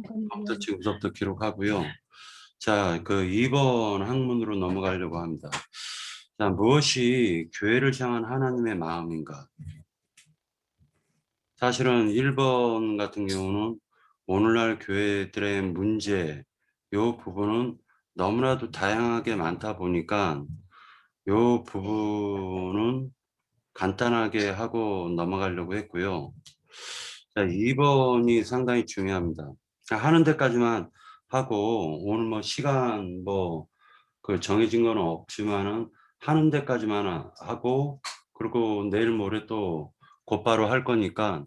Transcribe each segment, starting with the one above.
부터 지금부터 기록하고요. 자, 그 2번 항문으로 넘어가려고 합니다. 자, 무엇이 교회를 향한 하나님의 마음인가? 사실은 1번 같은 경우는 오늘날 교회들의 문제, 요 부분은 너무나도 다양하게 많다 보니까 요 부분은 간단하게 하고 넘어가려고 했고요. 자, 2번이 상당히 중요합니다. 하는 데까지만 하고 오늘 뭐 시간 그 정해진 건 없지만은 하는 데까지만 하고 그리고 내일 모레 또 곧바로 할 거니까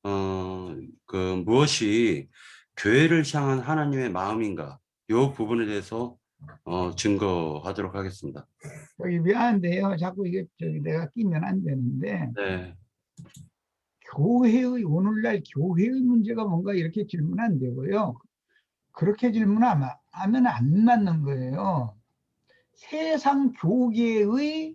그 무엇이 교회를 향한 하나님의 마음인가 요 부분에 대해서 증거하도록 하겠습니다. 여기 미안한데요. 자꾸 이게 내가 끼면 안 되는데 네. 오늘날 교회의 문제가 뭔가 이렇게 질문 안 되고요. 그렇게 질문하면 안 맞는 거예요. 세상 교계의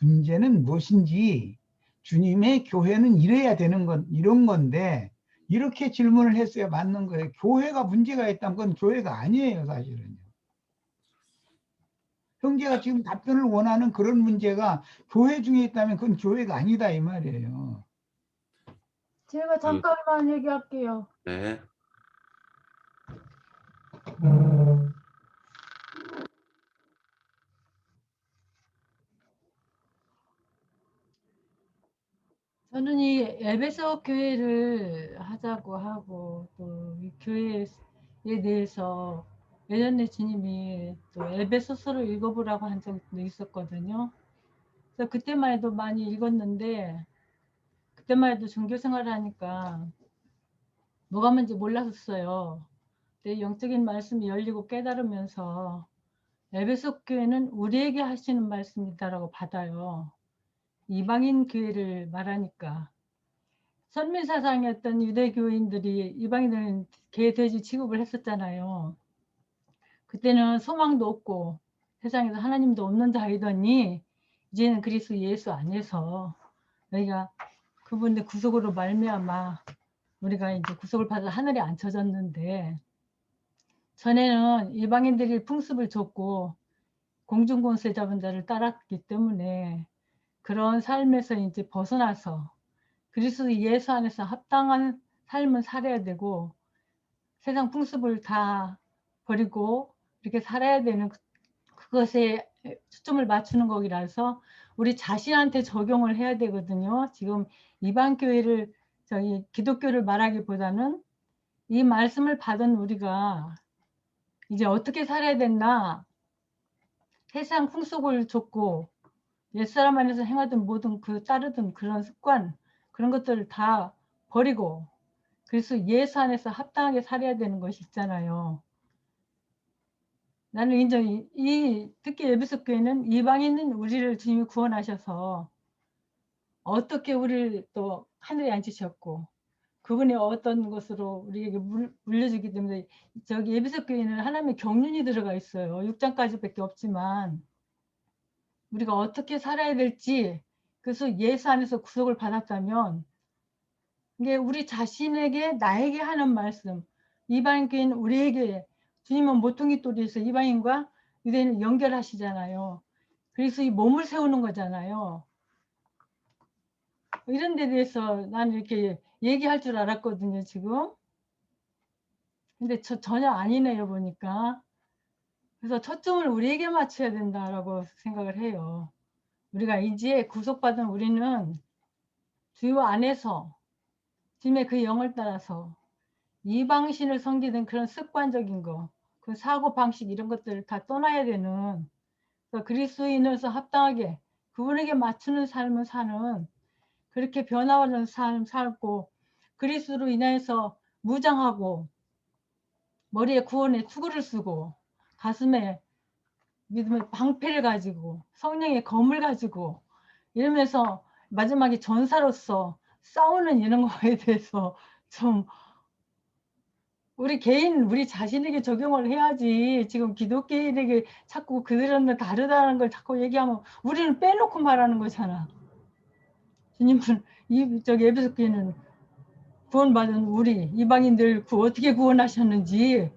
문제는 무엇인지, 주님의 교회는 이래야 되는 건 이런 건데, 이렇게 질문을 했어야 맞는 거예요. 교회가 문제가 있다면 그건 교회가 아니에요, 사실은요. 형제가 지금 답변을 원하는 그런 문제가 교회 중에 있다면 그건 교회가 아니다 이 말이에요. 제가 잠깐만 얘기할게요. 네. 저는 이 에베소 교회를 하자고 하고 또 이 교회에 대해서 예전에 주님이 또 에베소서를 읽어보라고 한 적도 있었거든요. 그래서 그때만 해도 많이 읽었는데 그때만 해도 종교 생활을 하니까 뭐가 뭔지 몰랐었어요. 근데 영적인 말씀이 열리고 깨달으면서 에베소 교회는 우리에게 하시는 말씀이다라고 받아요. 이방인 교회를 말하니까. 선민사상이었던 유대교인들이 이방인들은 개돼지 취급을 했었잖아요. 그때는 소망도 없고 세상에서 하나님도 없는 자이더니 이제는 그리스도 예수 안에서 우리가 그분의 구속으로 말미암아 우리가 이제 구속을 받아 하늘에 앉혀졌는데, 전에는 이방인들이 풍습을 줬고 공중권세 잡은 자를 따랐기 때문에 그런 삶에서 이제 벗어나서 그리스도 예수 안에서 합당한 삶을 살아야 되고 세상 풍습을 다 버리고 이렇게 살아야 되는 그것에 초점을 맞추는 거기라서 우리 자신한테 적용을 해야 되거든요. 지금 이방 교회를 저희 기독교를 말하기보다는 이 말씀을 받은 우리가 이제 어떻게 살아야 됐나, 세상 풍속을 줬고 옛사람 안에서 행하던 모든 그 따르던 그런 습관, 그런 것들을 다 버리고 그래서 예수 안에서 합당하게 살아야 되는 것이 있잖아요. 나는 인정이 특히 에베소 교회는 이방인은 우리를 주님이 구원하셔서 어떻게 우리를 또 하늘에 앉히셨고 그분이 어떤 것으로 우리에게 물려주기 때문에 저기 에베소 교회는 하나님의 경륜이 들어가 있어요. 6장까지밖에 없지만 우리가 어떻게 살아야 될지, 그래서 예수 안에서 구속을 받았다면 이게 우리 자신에게 나에게 하는 말씀, 이방인 교회는 우리에게 주님은 모퉁이 돌에서 이방인과 유대인을 연결하시잖아요. 그래서 이 몸을 세우는 거잖아요. 이런 데 대해서 나는 이렇게 얘기할 줄 알았거든요, 지금. 근데 전혀 아니네요, 보니까. 그래서 초점을 우리에게 맞춰야 된다라고 생각을 해요. 우리가 이제 구속받은 우리는 주요 안에서 주님의 그 영을 따라서 이방신을 섬기는 그런 습관적인 거, 그 사고 방식 이런 것들을 다 떠나야 되는, 그리스도인으로서 합당하게 그분에게 맞추는 삶을 사는, 그렇게 변화하는 삶 살고 그리스도로 인해서 무장하고 머리에 구원의 투구를 쓰고 가슴에 믿음의 방패를 가지고 성령의 검을 가지고 이러면서 마지막에 전사로서 싸우는 이런 거에 대해서 좀 우리 개인, 우리 자신에게 적용을 해야지. 지금 기독교인에게 자꾸 그들은 다르다는 걸 자꾸 얘기하면 우리는 빼놓고 말하는 거잖아. 주님은 저기 에베소 교회는 구원받은 우리 이방인들 어떻게 구원하셨는지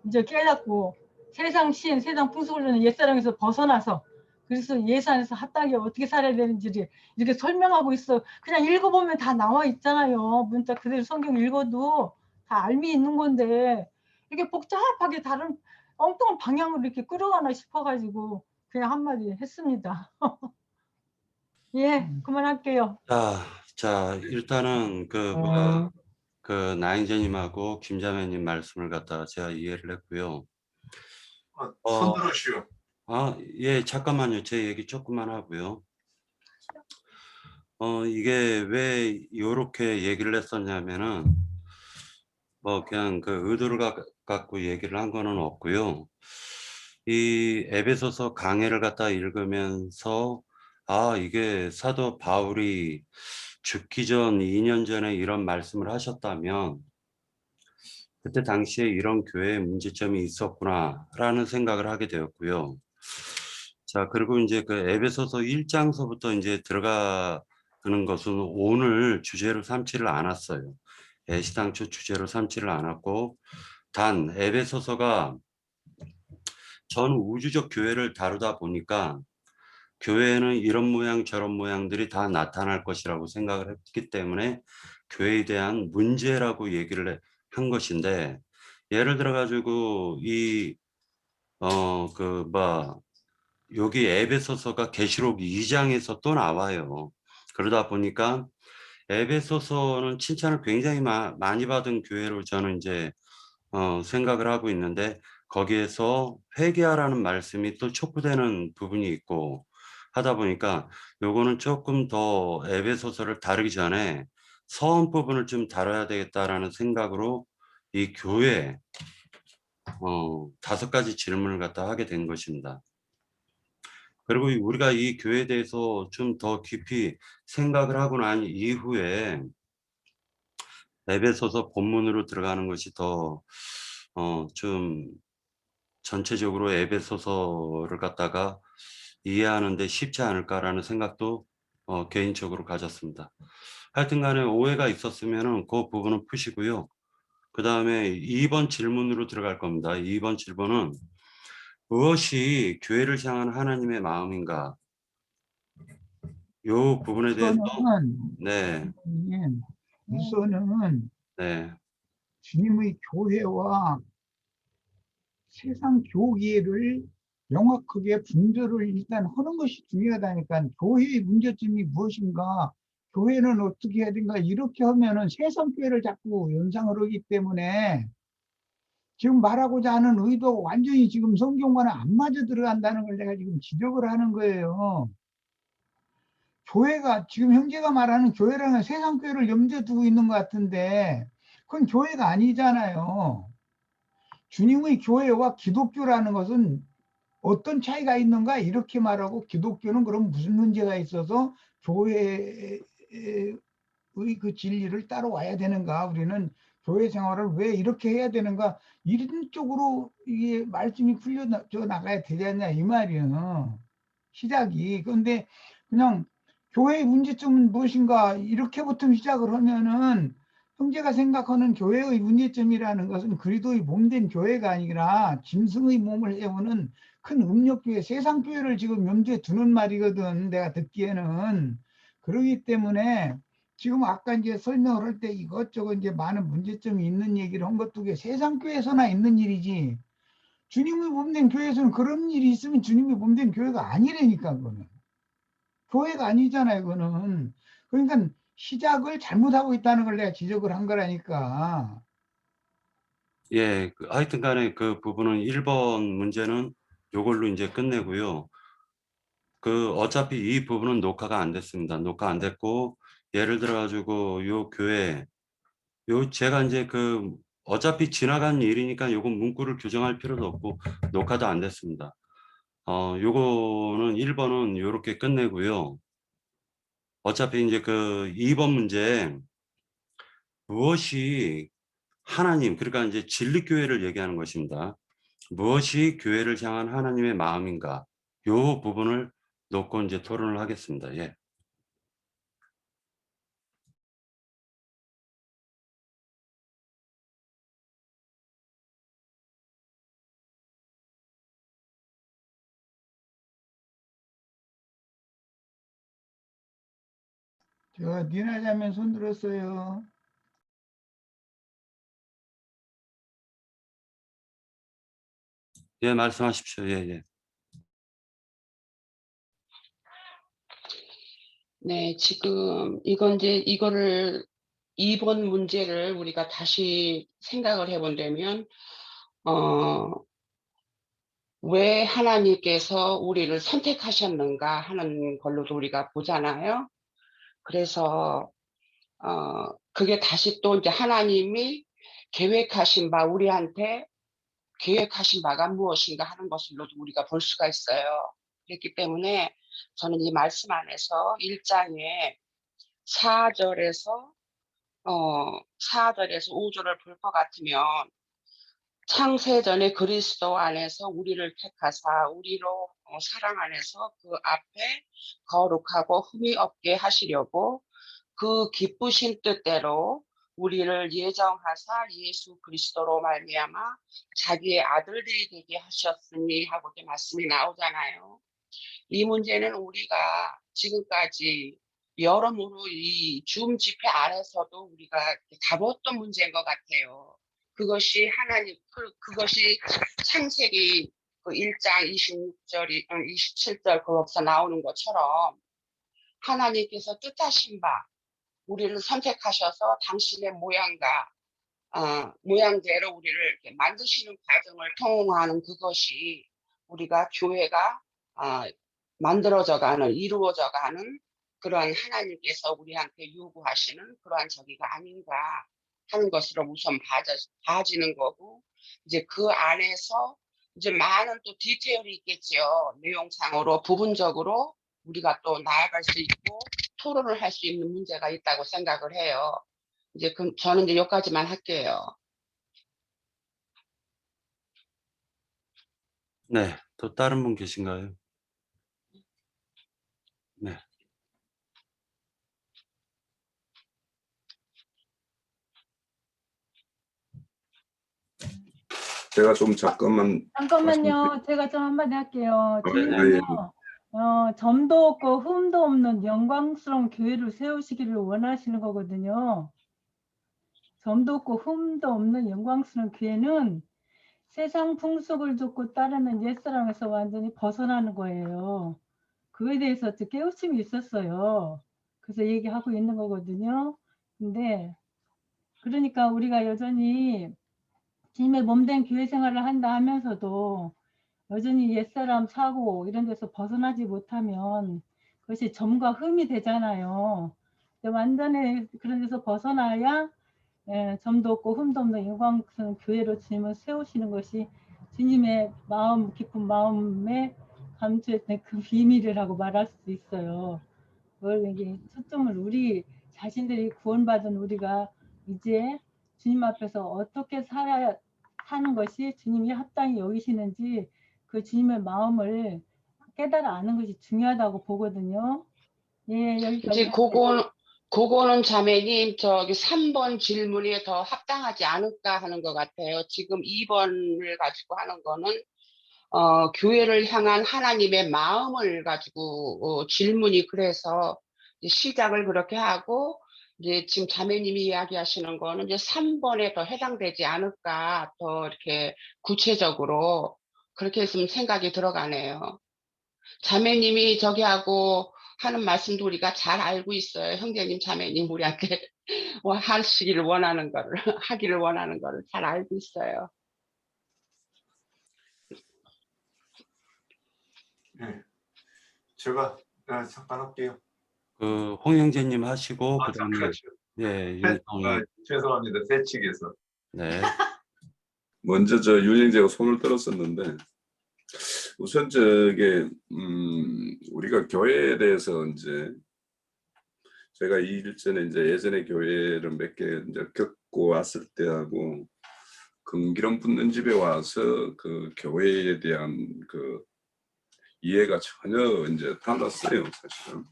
이제 깨닫고 세상 신, 세상 풍속을 옛사랑에서 벗어나서 그래서 예수 안에서 합당하게 어떻게 살아야 되는지를 이렇게 설명하고 있어. 그냥 읽어보면 다 나와 있잖아요. 문자 그대로 성경 읽어도 다 알미 있는 건데 이렇게 복잡하게 다른 엉뚱한 방향으로 이렇게 끌어가나 싶어가지고 그냥 한마디 했습니다. 예, 그만할게요. 자, 일단은 그 나인제님하고 김자매님 말씀을 갖다가 제가 이해를 했고요. 손 들으시오. 예, 잠깐만요. 제 얘기 조금만 하고요. 이게 왜 요렇게 얘기를 했었냐면은 뭐 그냥 그 의도를 갖고 얘기를 한 거는 없고요. 이 에베소서 강해를 갖다 읽으면서 이게 사도 바울이 죽기 전 2년 전에 이런 말씀을 하셨다면 그때 당시에 이런 교회에 문제점이 있었구나라는 생각을 하게 되었고요. 자, 그리고 이제 그 에베소서 1장서부터 이제 들어가는 것은 오늘 주제로 삼지를 않았어요. 애시당초 주제로 삼지를 않았고, 단 에베소서가 전 우주적 교회를 다루다 보니까 교회에는 이런 모양 저런 모양들이 다 나타날 것이라고 생각을 했기 때문에 교회에 대한 문제라고 얘기를 한 것인데, 예를 들어 가지고 여기 에베소서가 계시록 2장에서 또 나와요. 그러다 보니까 에베소서는 칭찬을 굉장히 많이 받은 교회로 저는 이제 생각을 하고 있는데, 거기에서 회개하라는 말씀이 또 촉구되는 부분이 있고 하다 보니까 요거는 조금 더 에베소서를 다루기 전에 서원 부분을 좀 다뤄야 되겠다라는 생각으로 이 교회 5가지 질문을 갖다 하게 된 것입니다. 그리고 우리가 이 교회에 대해서 좀 더 깊이 생각을 하고 난 이후에 에베소서 본문으로 들어가는 것이 더 좀 전체적으로 에베소서를 갖다가 이해하는 데 쉽지 않을까라는 생각도 개인적으로 가졌습니다. 하여튼 간에 오해가 있었으면 그 부분은 푸시고요. 그 다음에 2번 질문으로 들어갈 겁니다. 2번 질문은 무엇이 교회를 향한 하나님의 마음인가? 요 부분에 대해서 네, 우선은 네, 주님의 교회와 세상 교계를 명확하게 분별을 일단 하는 것이 중요하다니까. 교회의 문제점이 무엇인가, 교회는 어떻게 해야 되는가, 이렇게 하면은 세상 교회를 자꾸 연상을 하기 때문에 지금 말하고자 하는 의도가 완전히 지금 성경과는 안 맞아 들어간다는 걸 내가 지금 지적을 하는 거예요. 교회가 지금 형제가 말하는 교회라는 세상 교회를 염두에 두고 있는 것 같은데 그건 교회가 아니잖아요. 주님의 교회와 기독교라는 것은 어떤 차이가 있는가 이렇게 말하고, 기독교는 그럼 무슨 문제가 있어서 교회의 그 진리를 따라와야 되는가, 우리는 교회 생활을 왜 이렇게 해야 되는가, 이런 쪽으로 이게 말씀이 풀려 나가야 되지 않냐 이 말이에요. 시작이. 그런데 그냥 교회의 문제점은 무엇인가 이렇게부터 시작을 하면은, 형제가 생각하는 교회의 문제점이라는 것은 그리스도의 몸된 교회가 아니라 짐승의 몸을 해오는 큰 음욕교회, 세상교회를 지금 염두에 두는 말이거든, 내가 듣기에는. 그러기 때문에 지금 아까 이제 설명을 할 때 이것저것 이제 많은 문제점이 있는 얘기를 한 것도 세상교회에서나 있는 일이지, 주님의 몸된 교회에서는 그런 일이 있으면 주님의 몸된 교회가 아니라니까. 그거는 교회가 아니잖아요. 그거는. 그러니까 시작을 잘못하고 있다는 걸 내가 지적을 한 거라니까. 예, 하여튼 간에 그 부분은 1번 문제는 요걸로 이제 끝내고요. 어차피 이 부분은 녹화가 안 됐습니다. 녹화 안 됐고, 예를 들어 가지고 요 교회, 제가 이제 어차피 지나간 일이니까 요건 문구를 규정할 필요도 없고, 녹화도 안 됐습니다. 요거는 1번은 요렇게 끝내고요. 어차피 이제 2번 문제, 무엇이 하나님, 그러니까 이제 진리교회를 얘기하는 것입니다. 무엇이 교회를 향한 하나님의 마음인가? 요 부분을 놓고 이제 토론을 하겠습니다. 예. 저 니나 자매 손 들었어요. 예, 말씀하십시오. 예, 예. 네, 지금 이거를 2번 문제를 우리가 다시 생각을 해본다면 왜 하나님께서 우리를 선택하셨는가 하는 걸로도 우리가 보잖아요. 그래서 그게 다시 또 이제 하나님이 계획하신 바 우리한테 계획하신 바가 무엇인가 하는 것으로도 우리가 볼 수가 있어요. 그렇기 때문에 저는 이 말씀 안에서 1장에 4절에서 4절에서 5절을 볼 것 같으면 창세전에 그리스도 안에서 우리를 택하사 우리로 사랑 안에서 그 앞에 거룩하고 흠이 없게 하시려고 그 기쁘신 뜻대로 우리를 예정하사 예수 그리스도로 말미암아 자기의 아들들이 되게 하셨으니 하고 이렇게 말씀이 나오잖아요. 이 문제는 우리가 지금까지 여러모로 이 줌 집회 안에서도 우리가 다뤘던 문제인 것 같아요. 그것이 그것이 창세기 그 1장 27절 거기서 나오는 것처럼 하나님께서 뜻하신 바 우리를 선택하셔서 당신의 모양대로 우리를 이렇게 만드시는 과정을 통하는 그것이 우리가 교회가 만들어져가는 이루어져가는 그러한 하나님께서 우리한테 요구하시는 그러한 저기가 아닌가 하는 것으로 우선 봐지는 거고 이제 그 안에서 이제 많은 또 디테일이 있겠죠. 내용상으로 부분적으로 우리가 또 나아갈 수 있고 토론을 할 수 있는 문제가 있다고 생각을 해요. 이제 저는 이제 여기까지만 할게요. 네, 또 다른 분 계신가요? 네. 제가 좀 잠깐만요. 제가 좀 한마디 할게요. 네, 주님은요, 네. 점도 없고 흠도 없는 영광스러운 교회를 세우시기를 원하시는 거거든요. 점도 없고 흠도 없는 영광스러운 교회는 세상 풍속을 쫓고 따르는 옛사람에서 완전히 벗어나는 거예요. 그거에 대해서 깨우침이 있었어요. 그래서 얘기하고 있는 거거든요. 근데 그러니까 우리가 여전히 주님의 몸된 교회 생활을 한다 하면서도 여전히 옛사람 사고 이런 데서 벗어나지 못하면 그것이 점과 흠이 되잖아요. 완전히 그런 데서 벗어나야 점도 없고 흠도 없는 영광스러운 교회로 주님을 세우시는 것이 주님의 마음 깊은 마음에 감추했던 그 비밀이라고 말할 수 있어요. 그걸 이게 초점을 우리 자신들이 구원받은 우리가 이제 주님 앞에서 어떻게 사는 것이 주님이 합당히 여기시는지 그 주님의 마음을 깨달아 아는 것이 중요하다고 보거든요. 예, 여기까지. 이제 그거는 자매님 저기 3번 질문이 더 합당하지 않을까 하는 것 같아요. 지금 2번을 가지고 하는 거는 교회를 향한 하나님의 마음을 가지고 질문이 그래서 시작을 그렇게 하고 이제 지금 자매님이 이야기하시는 거는 이제 3번에 더 해당되지 않을까 더 이렇게 구체적으로 그렇게 했으면 생각이 들어가네요. 자매님이 저기 하고 하는 말씀도 우리가 잘 알고 있어요. 형제님, 자매님 우리한테 하시기를 원하는 거를 하기를 원하는 거를 잘 알고 있어요. 네. 제가 잠깐 할게요. 그 홍 형제님 하시고 그다음에 잠깐만요. 예, 윤성희. 죄송합니다. 새치기에서. 네. 먼저 저 윤영재가 손을 들었었는데 우선 저게 우리가 교회에 대해서 이제 제가 이 일전에 이제 예전에 교회를 몇 개 이제 겪고 왔을 때하고 금기름 붓는 집에 와서 그 교회에 대한 그 이해가 전혀 이제 달랐어요, 사실은.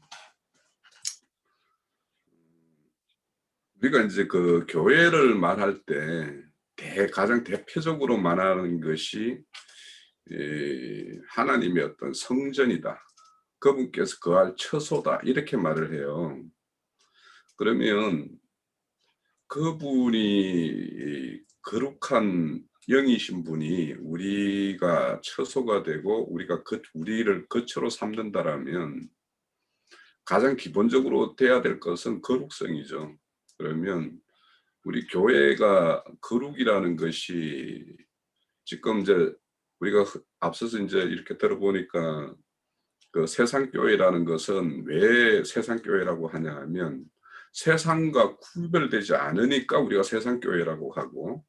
우리가 이제 그 교회를 말할 때 가장 대표적으로 말하는 것이 하나님의 어떤 성전이다. 그분께서 거할 처소다. 이렇게 말을 해요. 그러면 그분이 거룩한 영이신 분이 우리가 처소가 되고 우리를 거처로 삼는다라면 가장 기본적으로 돼야 될 것은 거룩성이죠. 그러면 우리 교회가 거룩이라는 것이 지금 이제 우리가 앞서서 이제 이렇게 들어보니까 그 세상교회라는 것은 왜 세상교회라고 하냐 하면 세상과 구별되지 않으니까 우리가 세상교회라고 하고,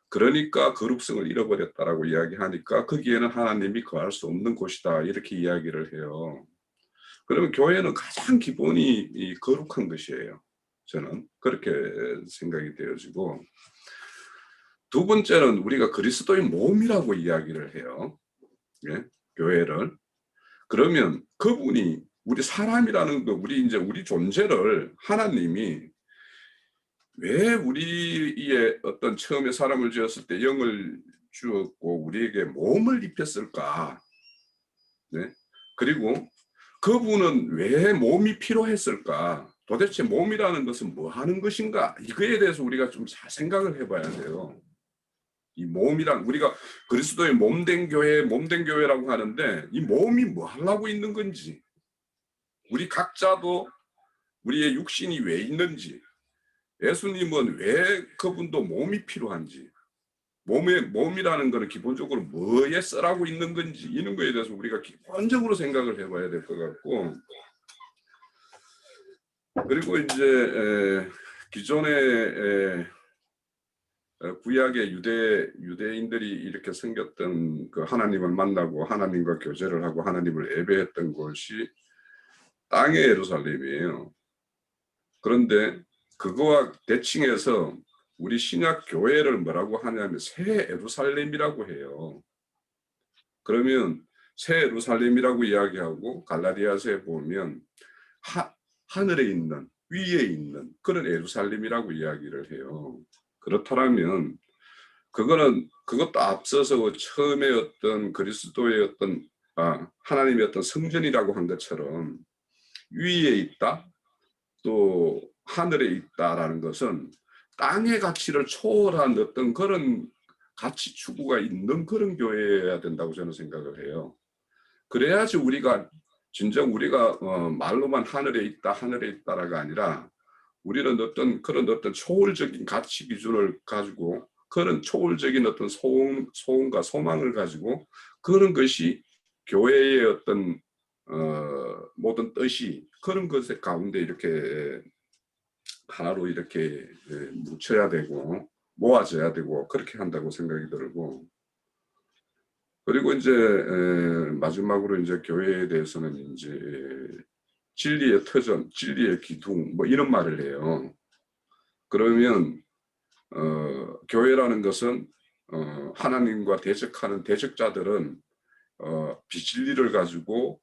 그러니까 거룩성을 잃어버렸다라고 이야기하니까 거기에는 하나님이 거할 수 없는 곳이다 이렇게 이야기를 해요. 그러면 교회는 가장 기본이 이 거룩한 것이에요. 저는 그렇게 생각이 되어지고, 두 번째는 우리가 그리스도의 몸이라고 이야기를 해요. 예? 교회를. 그러면 그분이 우리 사람이라는 거, 우리 존재를 하나님이 왜 우리의 어떤 처음에 사람을 지었을 때 영을 주었고 우리에게 몸을 입혔을까? 네? 그리고 그분은 왜 몸이 필요했을까? 도대체 몸이라는 것은 뭐 하는 것인가? 이거에 대해서 우리가 좀 잘 생각을 해봐야 돼요. 이 몸이란, 우리가 그리스도의 몸된 교회라고 하는데 이 몸이 뭐 하려고 있는 건지, 우리 각자도 우리의 육신이 왜 있는지, 예수님은 왜 그분도 몸이 필요한지, 몸이라는 것은 기본적으로 뭐에 쓰라고 있는 건지, 이런 거에 대해서 우리가 기본적으로 생각을 해봐야 될 것 같고, 그리고 이제 기존에 구약의 유대인들이 이렇게 생겼던 그 하나님을 만나고 하나님과 교제를 하고 하나님을 예배했던 곳이 땅의 예루살렘이에요. 그런데 그거와 대칭해서 우리 신약 교회를 뭐라고 하냐면 새 예루살렘이라고 해요. 그러면 새 예루살렘이라고 이야기하고 갈라디아서에 보면 하늘에 있는, 위에 있는 그런 예루살렘이라고 이야기를 해요. 그렇다면 그것도 앞서서 처음에 어떤 그리스도의 어떤 하나님의 어떤 성전이라고 한 것처럼 위에 있다, 또 하늘에 있다라는 것은 땅의 가치를 초월한 어떤 그런 가치 추구가 있는 그런 교회여야 된다고 저는 생각을 해요. 그래야지 진정 우리가 말로만 하늘에 있다라가 아니라 우리는 그런 어떤 초월적인 가치 기준을 가지고 그런 초월적인 어떤 소원과 소망을 가지고 그런 것이 교회의 어떤 모든 뜻이 그런 것의 가운데 이렇게 하나로 이렇게 뭉쳐야 되고 모아져야 되고 그렇게 한다고 생각이 들고, 그리고 이제 마지막으로 이제 교회에 대해서는 이제 진리의 터전, 진리의 기둥 뭐 이런 말을 해요. 그러면 교회라는 것은 하나님과 대적하는 대적자들은 비진리를 가지고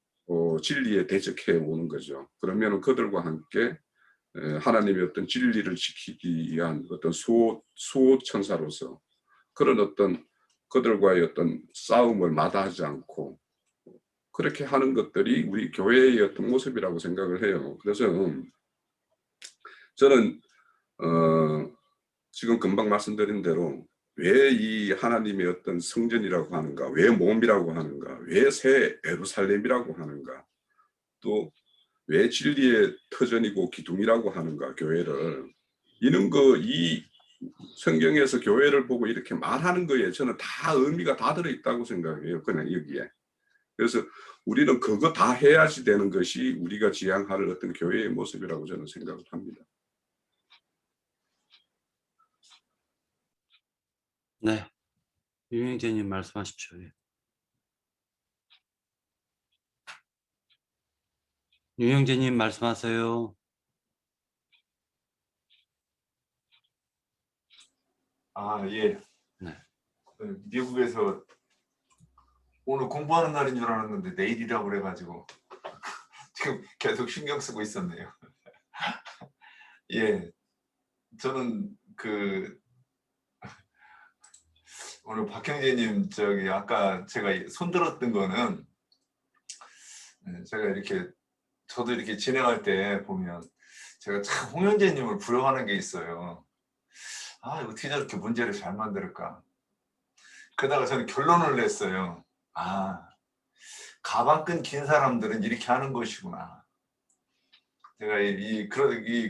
진리에 대적해 오는 거죠. 그러면 그들과 함께 하나님의 어떤 진리를 지키기 위한 어떤 수호 천사로서 그런 어떤 그들과의 어떤 싸움을 마다하지 않고 그렇게 하는 것들이 우리 교회의 어떤 모습이라고 생각을 해요. 그래서 저는 지금 금방 말씀드린 대로 왜 이 하나님의 어떤 성전이라고 하는가, 왜 몸이라고 하는가, 왜 새 예루살렘이라고 하는가, 또 왜 진리의 터전이고 기둥이라고 하는가, 교회를. 이 성경에서 교회를 보고 이렇게 말하는 거에 저는 다 의미가 다 들어있다고 생각해요. 그냥 여기에. 그래서 우리는 그거 다 해야지 되는 것이 우리가 지향할 어떤 교회의 모습이라고 저는 생각을 합니다. 네, 유영재님 말씀하십시오. 유영재님 말씀하세요. 예. 네. 미국에서 오늘 공부하는 날인 줄 알았는데 내일이라고 그래가지고 지금 계속 신경 쓰고 있었네요. 예, 저는 오늘 박형제님 아까 제가 손들었던 거는 제가 저도 이렇게 진행할 때 보면 제가 참 홍현재님을 부러워하는 게 있어요. 아, 어떻게 저렇게 문제를 잘 만들까. 그러다가 저는 결론을 냈어요. 아, 가방끈 긴 사람들은 이렇게 하는 것이구나. 제가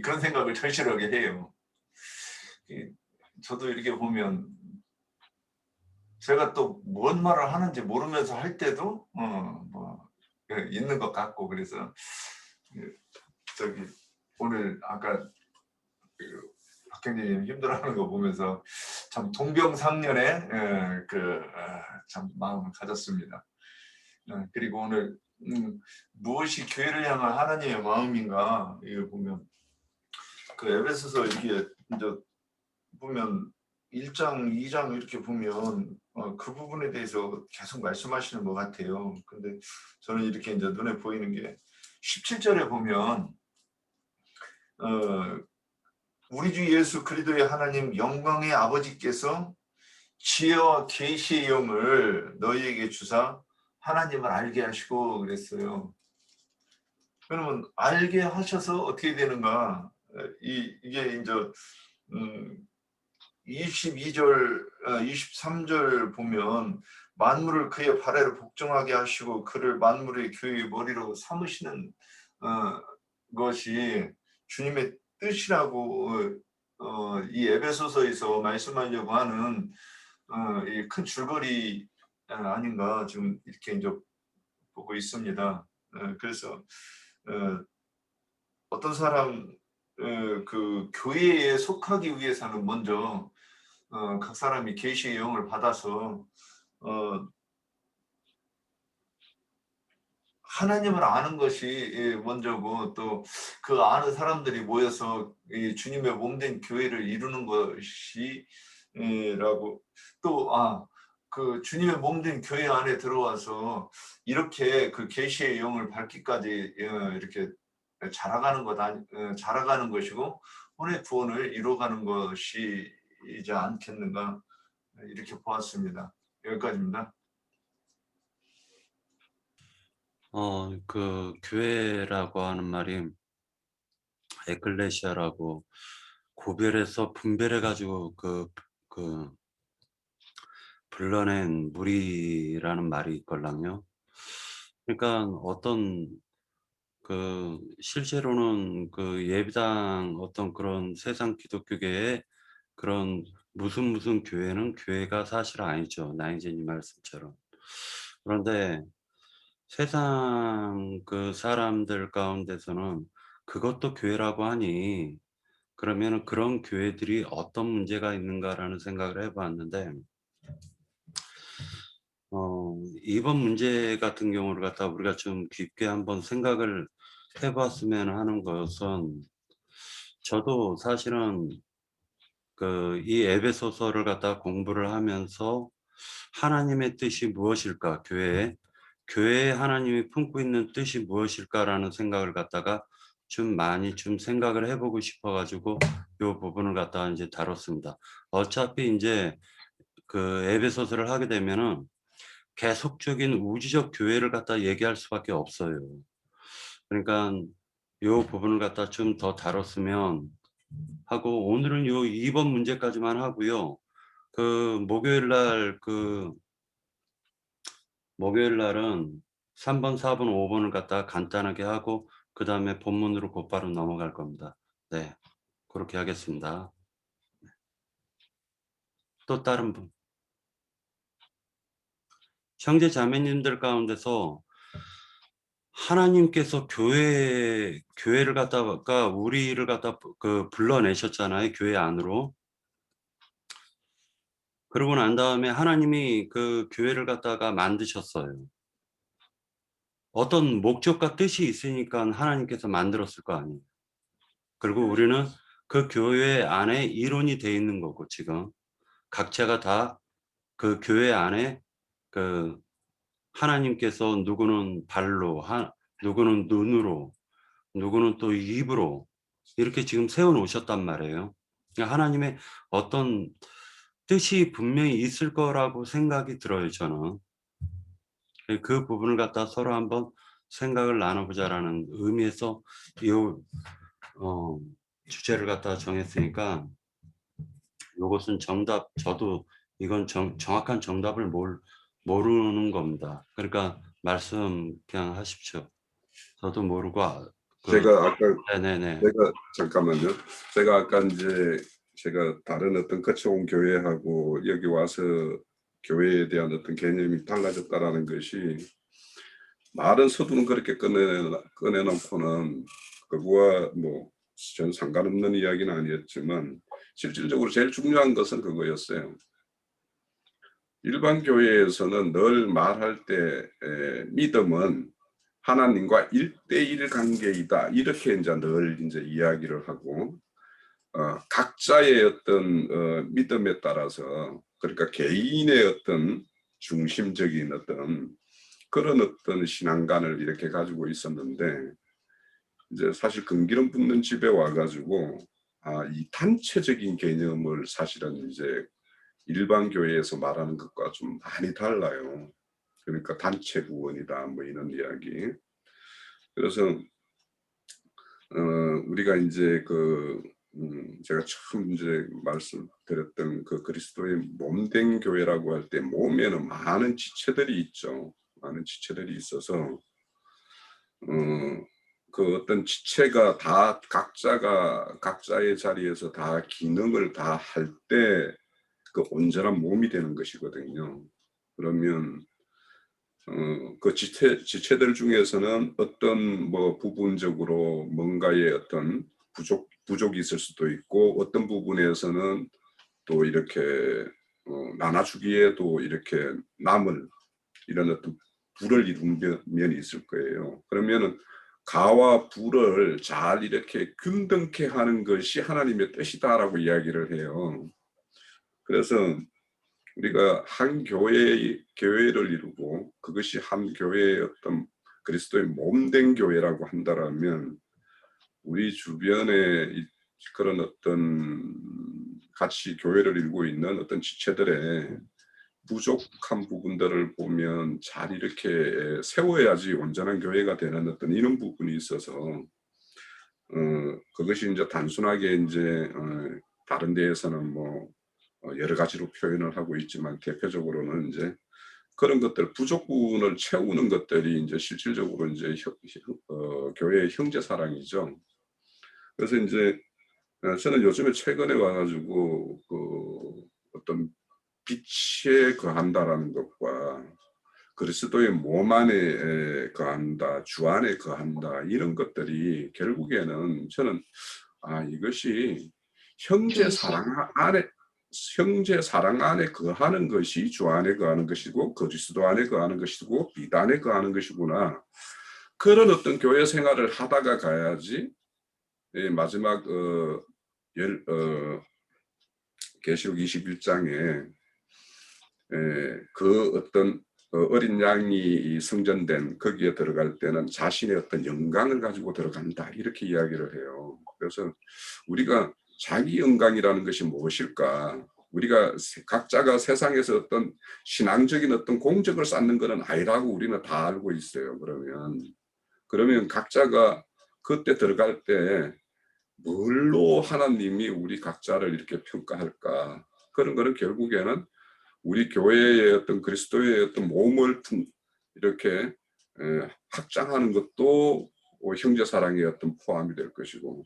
그런 생각을 절실하게 해요. 저도 이렇게 보면 제가 또 뭔 말을 하는지 모르면서 할 때도 뭐 있는 것 같고, 그래서 저기 오늘 아까 박형진님 힘들어하는 거 보면서 참 동병상련의 참 마음을 가졌습니다. 그리고 오늘 무엇이 교회를 향한 하나님의 마음인가, 이걸 보면 그 에베소서 이게 이제 보면 1장, 2장 이렇게 보면 그 부분에 대해서 계속 말씀하시는 것 같아요. 근데 저는 이렇게 이제 눈에 보이는 게 17절에 보면 우리 주 예수 그리스도의 하나님 영광의 아버지께서 지혜와 계시의 영을 너희에게 주사 하나님을 알게 하시고 그랬어요. 그러면 알게 하셔서 어떻게 되는가? 이게 이제 22절, 23절 보면 만물을 그의 발에로 복종하게 하시고 그를 만물의 교회의 머리로 삼으시는 것이 주님의 뜻이라고 이 에베소서에서 말씀하려고 하는 이 큰 줄거리 아닌가 지금 이렇게 이제 보고 있습니다. 그래서 어떤 사람 그 교회에 속하기 위해서는 먼저 각 사람이 계시의 영을 받아서 하나님을 아는 것이 먼저고, 또 그 아는 사람들이 모여서 이 주님의 몸된 교회를 이루는 것이 라고, 또 그 주님의 몸된 교회 안에 들어와서 이렇게 그 계시의 영을 받기까지 이렇게 자라가는 것이고 혼의 구원을 이루어가는 것이지 않겠는가, 이렇게 보았습니다. 여기까지입니다. 그 교회라고 하는 말이 에클레시아라고 구별해서 분별해가지고 그 불러낸 무리라는 말이 있걸랑요. 그러니까 어떤 실제로는 그 예배당 어떤 그런 세상 기독교계의 그런 무슨 교회는 교회가 사실 아니죠. 나인제님 말씀처럼. 그런데 세상 그 사람들 가운데서는 그것도 교회라고 하니 그러면은 그런 교회들이 어떤 문제가 있는가라는 생각을 해봤는데, 이번 문제 같은 경우를 갖다 우리가 좀 깊게 한번 생각을 해봤으면 하는 것은, 저도 사실은 이 에베소서를 갖다 공부를 하면서 하나님의 뜻이 무엇일까, 교회에 하나님이 품고 있는 뜻이 무엇일까라는 생각을 갖다가 좀 많이 좀 생각을 해보고 싶어가지고 이 부분을 갖다가 이제 다뤘습니다. 어차피 이제 그 에베소서를 하게 되면은 계속적인 우주적 교회를 갖다 얘기할 수밖에 없어요. 그러니까 이 부분을 갖다 좀 더 다뤘으면 하고, 오늘은 요 2번 문제까지만 하고요. 목요일 날은 3번, 4번, 5번을 갖다가 간단하게 하고 그 다음에 본문으로 곧바로 넘어갈 겁니다. 네, 그렇게 하겠습니다. 또 다른 분, 형제 자매님들 가운데서 하나님께서 교회를 갖다가 우리를 갖다 불러내셨잖아요. 교회 안으로. 그러고 난 다음에 하나님이 그 교회를 갖다가 만드셨어요. 어떤 목적과 뜻이 있으니까 하나님께서 만들었을 거 아니에요. 그리고 우리는 그 교회 안에 일원이 돼 있는 거고, 지금 각자가 다 그 교회 안에 하나님께서 누구는 발로, 누구는 눈으로, 누구는 또 입으로 이렇게 지금 세워 놓으셨단 말이에요. 그러니까 하나님의 어떤 뜻이 분명히 있을 거라고 생각이 들어요, 저는. 그 부분을 갖다 서로 한번 생각을 나눠보자라는 의미에서 주제를 갖다 정했으니까 요것은 정답, 저도 이건 정확한 정답을 모르는 겁니다. 그러니까 말씀 그냥 하십시오. 저도 모르고 제가 아까 네네네. 잠깐만요. 제가 아까 이제 제가 다른 어떤 거쳐온 교회하고 여기 와서 교회에 대한 어떤 개념이 달라졌다라는 것이 말은 서두는 그렇게 꺼내놓고는 그거와 뭐 전 상관없는 이야기는 아니었지만 실질적으로 제일 중요한 것은 그거였어요. 일반 교회에서는 늘 말할 때 믿음은 하나님과 1대1 관계이다. 이렇게 이제 늘 이제 이야기를 하고 각자의 어떤 믿음에 따라서 그러니까 개인의 어떤 중심적인 어떤 그런 어떤 신앙관을 이렇게 가지고 있었는데 이제 사실 금기름 붓는 집에 와가지고 이 단체적인 개념을 사실은 이제 일반 교회에서 말하는 것과 좀 많이 달라요. 그러니까 단체 구원이다 뭐 이런 이야기. 그래서 우리가 이제 제가 처음 이제 말씀드렸던 그 그리스도의 몸된 교회라고 할 때 몸에는 많은 지체들이 있죠. 많은 지체들이 있어서 그 어떤 지체가 다 각자의 자리에서 다 기능을 다 할 때 그 온전한 몸이 되는 것이거든요. 그러면 그 지체들 중에서는 어떤 뭐 부분적으로 뭔가의 어떤 부족이 있을 수도 있고 어떤 부분에서는 또 이렇게 나눠주기에도 이렇게 남을 이런 어떤 불을 이룬 면이 있을 거예요. 그러면은 가와 불을 잘 이렇게 균등케 하는 것이 하나님의 뜻이다라고 이야기를 해요. 그래서 우리가 한 교회를 이루고 그것이 한 교회의 어떤 그리스도의 몸된 교회라고 한다라면 우리 주변에 그런 어떤 같이 교회를 이루고 있는 어떤 지체들의 부족한 부분들을 보면 잘 이렇게 세워야지 온전한 교회가 되는 어떤 이런 부분이 있어서 그것이 이제 단순하게 이제 다른 데에서는 뭐 여러 가지로 표현을 하고 있지만 대표적으로는 이제 그런 것들 부족 부분을 채우는 것들이 이제 실질적으로 이제 교회의 형제 사랑이죠. 그래서 이제 저는 요즘에 최근에 와가지고 그 어떤 빛에 거한다라는 것과 그리스도의 몸 안에 거한다, 주 안에 거한다 이런 것들이 결국에는 저는 이것이 형제 사랑 안에 거하는 것이 주 안에 거하는 것이고 그리스도 안에 거하는 것이고 빛 안에 거하는 것이구나. 그런 어떤 교회 생활을 하다가 가야지 마지막 계시록 21장에 그 어떤 어린 양이 성전된 거기에 들어갈 때는 자신의 어떤 영광을 가지고 들어간다 이렇게 이야기를 해요. 그래서 우리가 자기 영광이라는 것이 무엇일까? 우리가 각자가 세상에서 어떤 신앙적인 어떤 공적을 쌓는 것은 아니라고 우리는 다 알고 있어요. 그러면 각자가 그때 들어갈 때 뭘로 하나님이 우리 각자를 이렇게 평가할까? 그런 거는 결국에는 우리 교회의 어떤 그리스도의 어떤 몸을 이렇게 확장하는 것도 형제 사랑의 어떤 포함이 될 것이고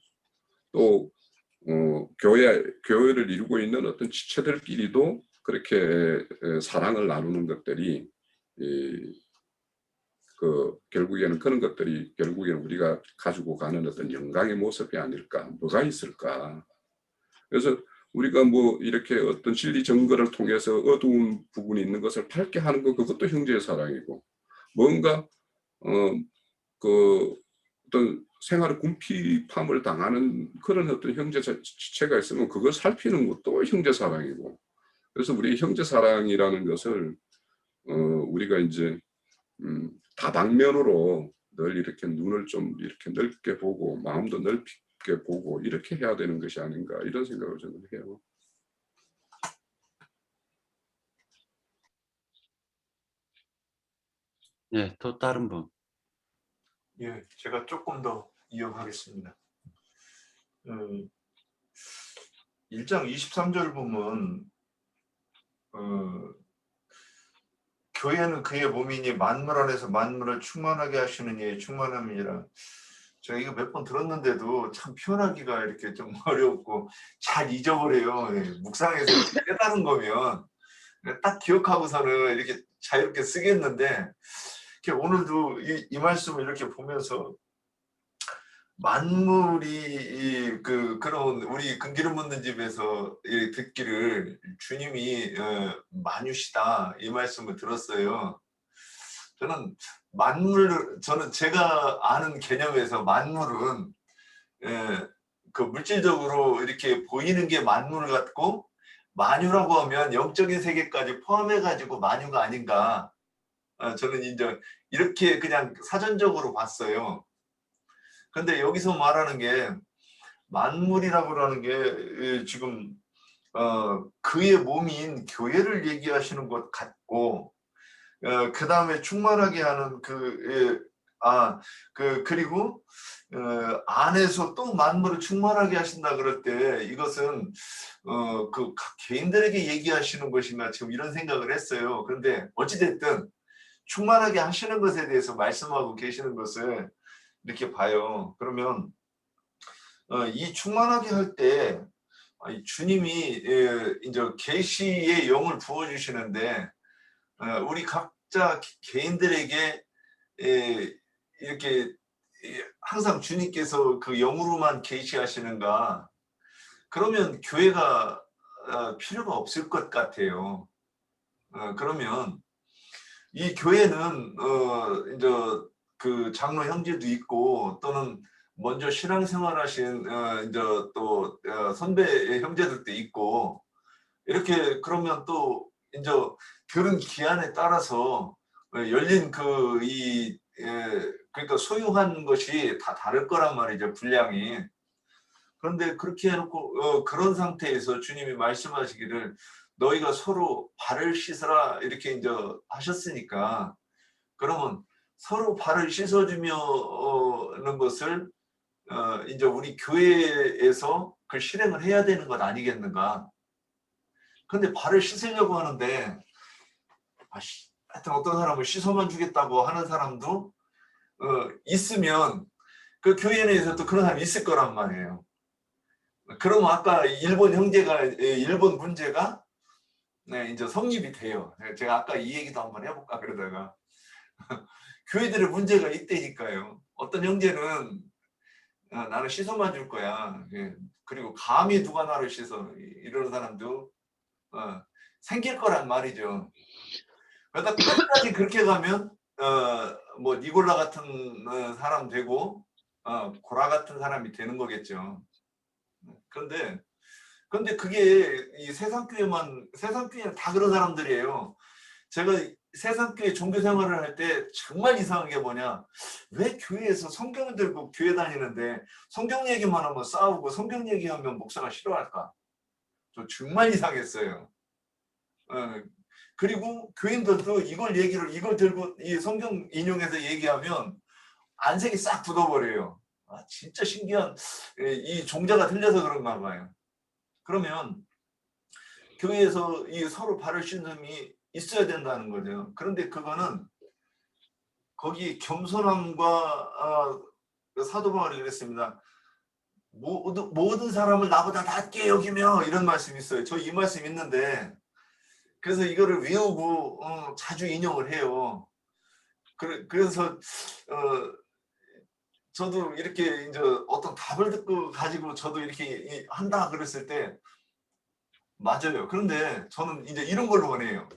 또 교회를 이루고 있는 어떤 지체들끼리도 그렇게 사랑을 나누는 것들이 결국에는 그런 것들이 결국에는 우리가 가지고 가는 어떤 영광의 모습이 아닐까 뭐가 있을까. 그래서 우리가 뭐 이렇게 어떤 진리 증거를 통해서 어두운 부분이 있는 것을 밝게 하는 것 그것도 형제의 사랑이고 뭔가 그 어떤 생활의 궁핍함을 당하는 그런 어떤 형제 지체가 있으면 그걸 살피는 것도 형제 사랑이고 그래서 우리 형제 사랑이라는 것을 우리가 이제 다방면으로 늘 이렇게 눈을 좀 이렇게 넓게 보고 마음도 넓게 보고 이렇게 해야 되는 것이 아닌가 이런 생각을 저는 해요. 네, 또 다른 분. 예, 제가 조금 더 이어가겠습니다. 1장 23절 보면 교회는 그의 몸이니 만물 안에서 만물을 충만하게 하시는 이의 충만함이라. 제가 이거 몇 번 들었는데도 참 표현하기가 이렇게 좀 어렵고 잘 잊어버려요. 묵상해서 깨달은 거면 딱 기억하고서는 이렇게 자유롭게 쓰겠는데, 이렇게 오늘도 이 말씀을 이렇게 보면서 만물이 그런 우리 금기름 묻는 집에서 듣기를 주님이 만유시다 이 말씀을 들었어요. 저는 제가 아는 개념에서 만물은 그 물질적으로 이렇게 보이는 게 만물 같고, 만유라고 하면 영적인 세계까지 포함해 가지고 만유가 아닌가, 저는 이제 이렇게 그냥 사전적으로 봤어요. 근데 여기서 말하는 게 만물이라고 하는 게 지금 그의 몸인 교회를 얘기하시는 것 같고, 그 다음에 충만하게 하는 그리고 안에서 또 만물을 충만하게 하신다 그럴 때 이것은 그 각 개인들에게 얘기하시는 것인가 지금 이런 생각을 했어요. 그런데 어찌됐든 충만하게 하시는 것에 대해서 말씀하고 계시는 것을 이렇게 봐요. 그러면 이 충만하게 할 때 주님이 이제 계시의 영을 부어주시는데, 우리 각자 개인들에게 이렇게 항상 주님께서 그 영으로만 계시하시는가? 그러면 교회가 필요가 없을 것 같아요. 그러면 이 교회는 이제 그 장로 형제도 있고, 또는 먼저 신앙생활하신 이제 또 선배 형제들도 있고, 이렇게 그러면 또 이제 들은 기한에 따라서 열린 그러니까 소유한 것이 다 다를 거란 말이죠, 분량이. 그런데 그렇게 해놓고 그런 상태에서 주님이 말씀하시기를 너희가 서로 발을 씻어라 이렇게 이제 하셨으니까, 그러면 서로 발을 씻어주며는 것을 이제 우리 교회에서 그 실행을 해야 되는 것 아니겠는가. 근데 발을 씻으려고 하는데 하여튼 어떤 사람은 씻어만 주겠다고 하는 사람도 있으면 그 교회 내에서 또 그런 사람이 있을 거란 말이에요. 그러면 아까 일본 문제가 이제 성립이 돼요. 제가 아까 이 얘기도 한번 해볼까 그러다가 교회들의 문제가 이때니까요. 어떤 형제는 나는 씻어만 줄 거야. 그리고 감히 누가 나를 씻어 이러는 사람도 생길 거란 말이죠. 그러다 끝까지 그렇게 가면 뭐 니골라 같은 사람 되고 고라 같은 사람이 되는 거겠죠. 그런데 그게 이 세상교회는 다 그런 사람들이에요. 제가 세상교회 종교 생활을 할 때 정말 이상한 게 뭐냐, 왜 교회에서 성경을 들고 교회 다니는데 성경 얘기만 하면 싸우고 성경 얘기하면 목사가 싫어할까? 저 정말 이상했어요. 그리고 교인들도 이걸 들고 이 성경 인용해서 얘기하면 안색이 싹 굳어버려요. 진짜 신기한, 이 종자가 틀려서 그런가 봐요. 그러면 교회에서 이 서로 발을 씻음이 있어야 된다는 거죠. 그런데 그거는 거기 겸손함과 사도 바울이 그랬습니다. 모든 사람을 나보다 낮게 여기며 이런 말씀이 있어요. 저 이 말씀 있는데 그래서 이거를 외우고 자주 인용을 해요. 그래서 저도 이렇게 이제 어떤 답을 듣고 가지고 저도 이렇게 한다 그랬을 때 맞아요. 그런데 저는 이제 이런 걸 원해요.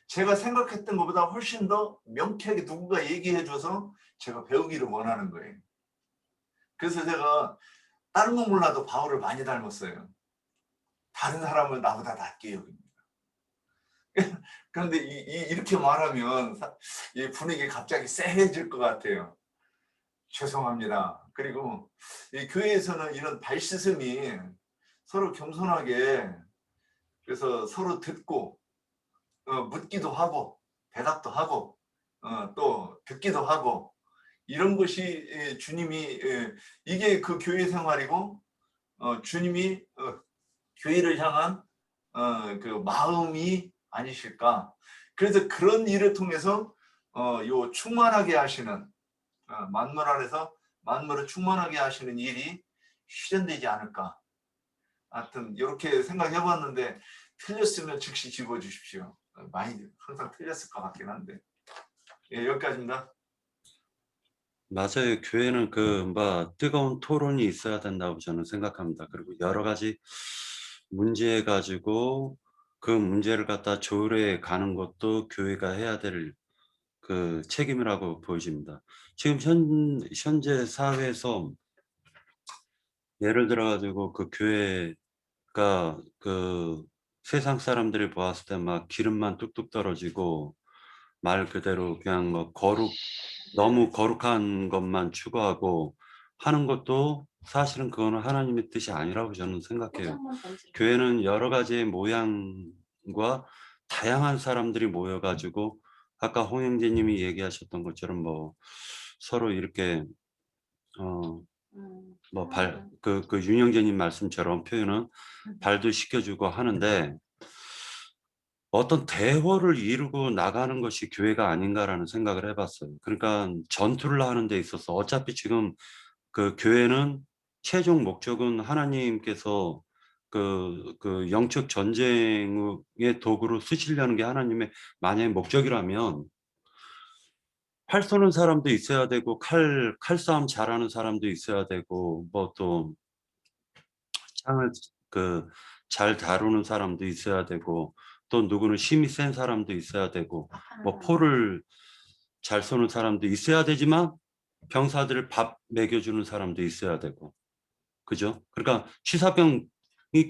제가 생각했던 것보다 훨씬 더 명쾌하게 누군가 얘기해줘서 제가 배우기를 원하는 거예요. 그래서 제가 다른 건 몰라도 바울을 많이 닮았어요. 다른 사람을 나보다 낮게 여깁니다. 그런데 이렇게 말하면 이 분위기 갑자기 쎄해질 것 같아요. 죄송합니다. 그리고 이 교회에서는 이런 발씻음이 서로 겸손하게, 그래서 서로 듣고 묻기도 하고 대답도 하고 또 듣기도 하고, 이런 것이 주님이 이게 그 교회 생활이고 주님이 교회를 향한 그 마음이 아니실까. 그래서 그런 일을 통해서 요 충만하게 하시는 만물 안에서 만물을 충만하게 하시는 일이 실현되지 않을까. 하여튼 이렇게 생각해 봤는데 틀렸으면 즉시 집어 주십시오. 많이 항상 틀렸을 것 같긴 한데. 예, 여기까지입니다. 맞아요. 교회는 뭐 뜨거운 토론이 있어야 된다고 저는 생각합니다. 그리고 여러 가지 문제 가지고 그 문제를 갖다 조율해 가는 것도 교회가 해야 될 그 책임이라고 보여집니다. 지금 현재 사회에서 예를 들어 가지고 그 교회가 그 세상 사람들이 보았을 때 막 기름만 뚝뚝 떨어지고 말 그대로 그냥 뭐 너무 거룩한 것만 추구하고 하는 것도 사실은 그거는 하나님의 뜻이 아니라고 저는 생각해요. 교회는 여러 가지의 모양과 다양한 사람들이 모여 가지고 아까 홍 형제님이 얘기하셨던 것처럼 뭐 서로 이렇게 뭐 윤 형제님 말씀처럼 표현은 발도 씻겨주고 하는데 어떤 대화를 이루고 나가는 것이 교회가 아닌가라는 생각을 해봤어요. 그러니까 전투를 하는 데 있어서 어차피 지금 그 교회는 최종 목적은 하나님께서 그 영적 전쟁의 도구로 쓰시려는 게 하나님의 만약에 목적이라면 활 쏘는 사람도 있어야 되고 칼싸움 잘하는 사람도 있어야 되고 뭐 또 창을 잘 다루는 사람도 있어야 되고 또 누구는 힘이 센 사람도 있어야 되고 뭐 포를 잘 쏘는 사람도 있어야 되지만 병사들을 밥 먹여주는 사람도 있어야 되고 그죠? 그러니까 치사병이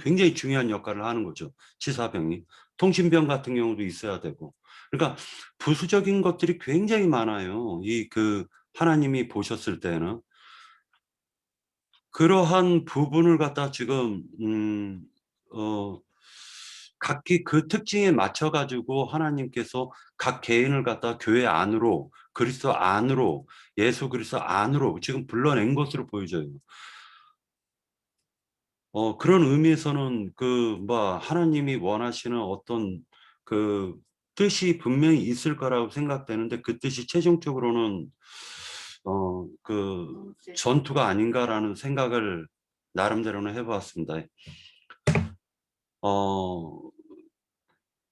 굉장히 중요한 역할을 하는 거죠. 치사병이. 통신병 같은 경우도 있어야 되고. 그러니까 부수적인 것들이 굉장히 많아요. 하나님이 보셨을 때는. 그러한 부분을 갖다 지금 각기 그 특징에 맞춰 가지고 하나님께서 각 개인을 갖다 교회 안으로 그리스도 안으로 예수 그리스도 안으로 지금 불러낸 것으로 보여져요. 그런 의미에서는 하나님이 원하시는 어떤 그 뜻이 분명히 있을 거라고 생각되는데 그 뜻이 최종적으로는 전투가 아닌가라는 생각을 나름대로는 해보았습니다.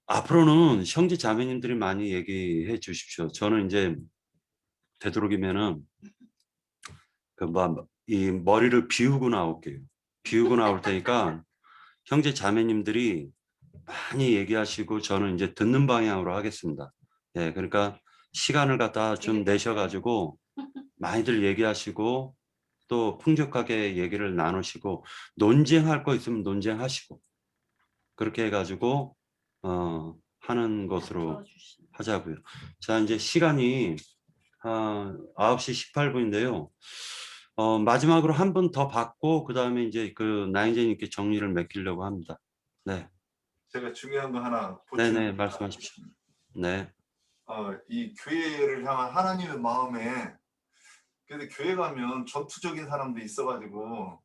앞으로는 형제 자매님들이 많이 얘기해 주십시오. 저는 이제 되도록이면은 이 머리를 비우고 나올게요. 비우고 나올 테니까 형제 자매님들이 많이 얘기하시고 저는 이제 듣는 방향으로 하겠습니다. 예, 그러니까 시간을 갖다 좀 내셔가지고 많이들 얘기하시고 또 풍족하게 얘기를 나누시고 논쟁할 거 있으면 논쟁하시고 그렇게 해가지고 하는 것으로 하자고요. 자, 이제 시간이 9시 18분인데요. 마지막으로 한 분 더 받고 그 다음에 이제 나인제님께 정리를 맡기려고 합니다. 네. 제가 중요한 거 하나 네네, 말씀하십시오. 네. 이 교회를 향한 하나님의 마음에 그래서 교회 가면 전투적인 사람도 있어가지고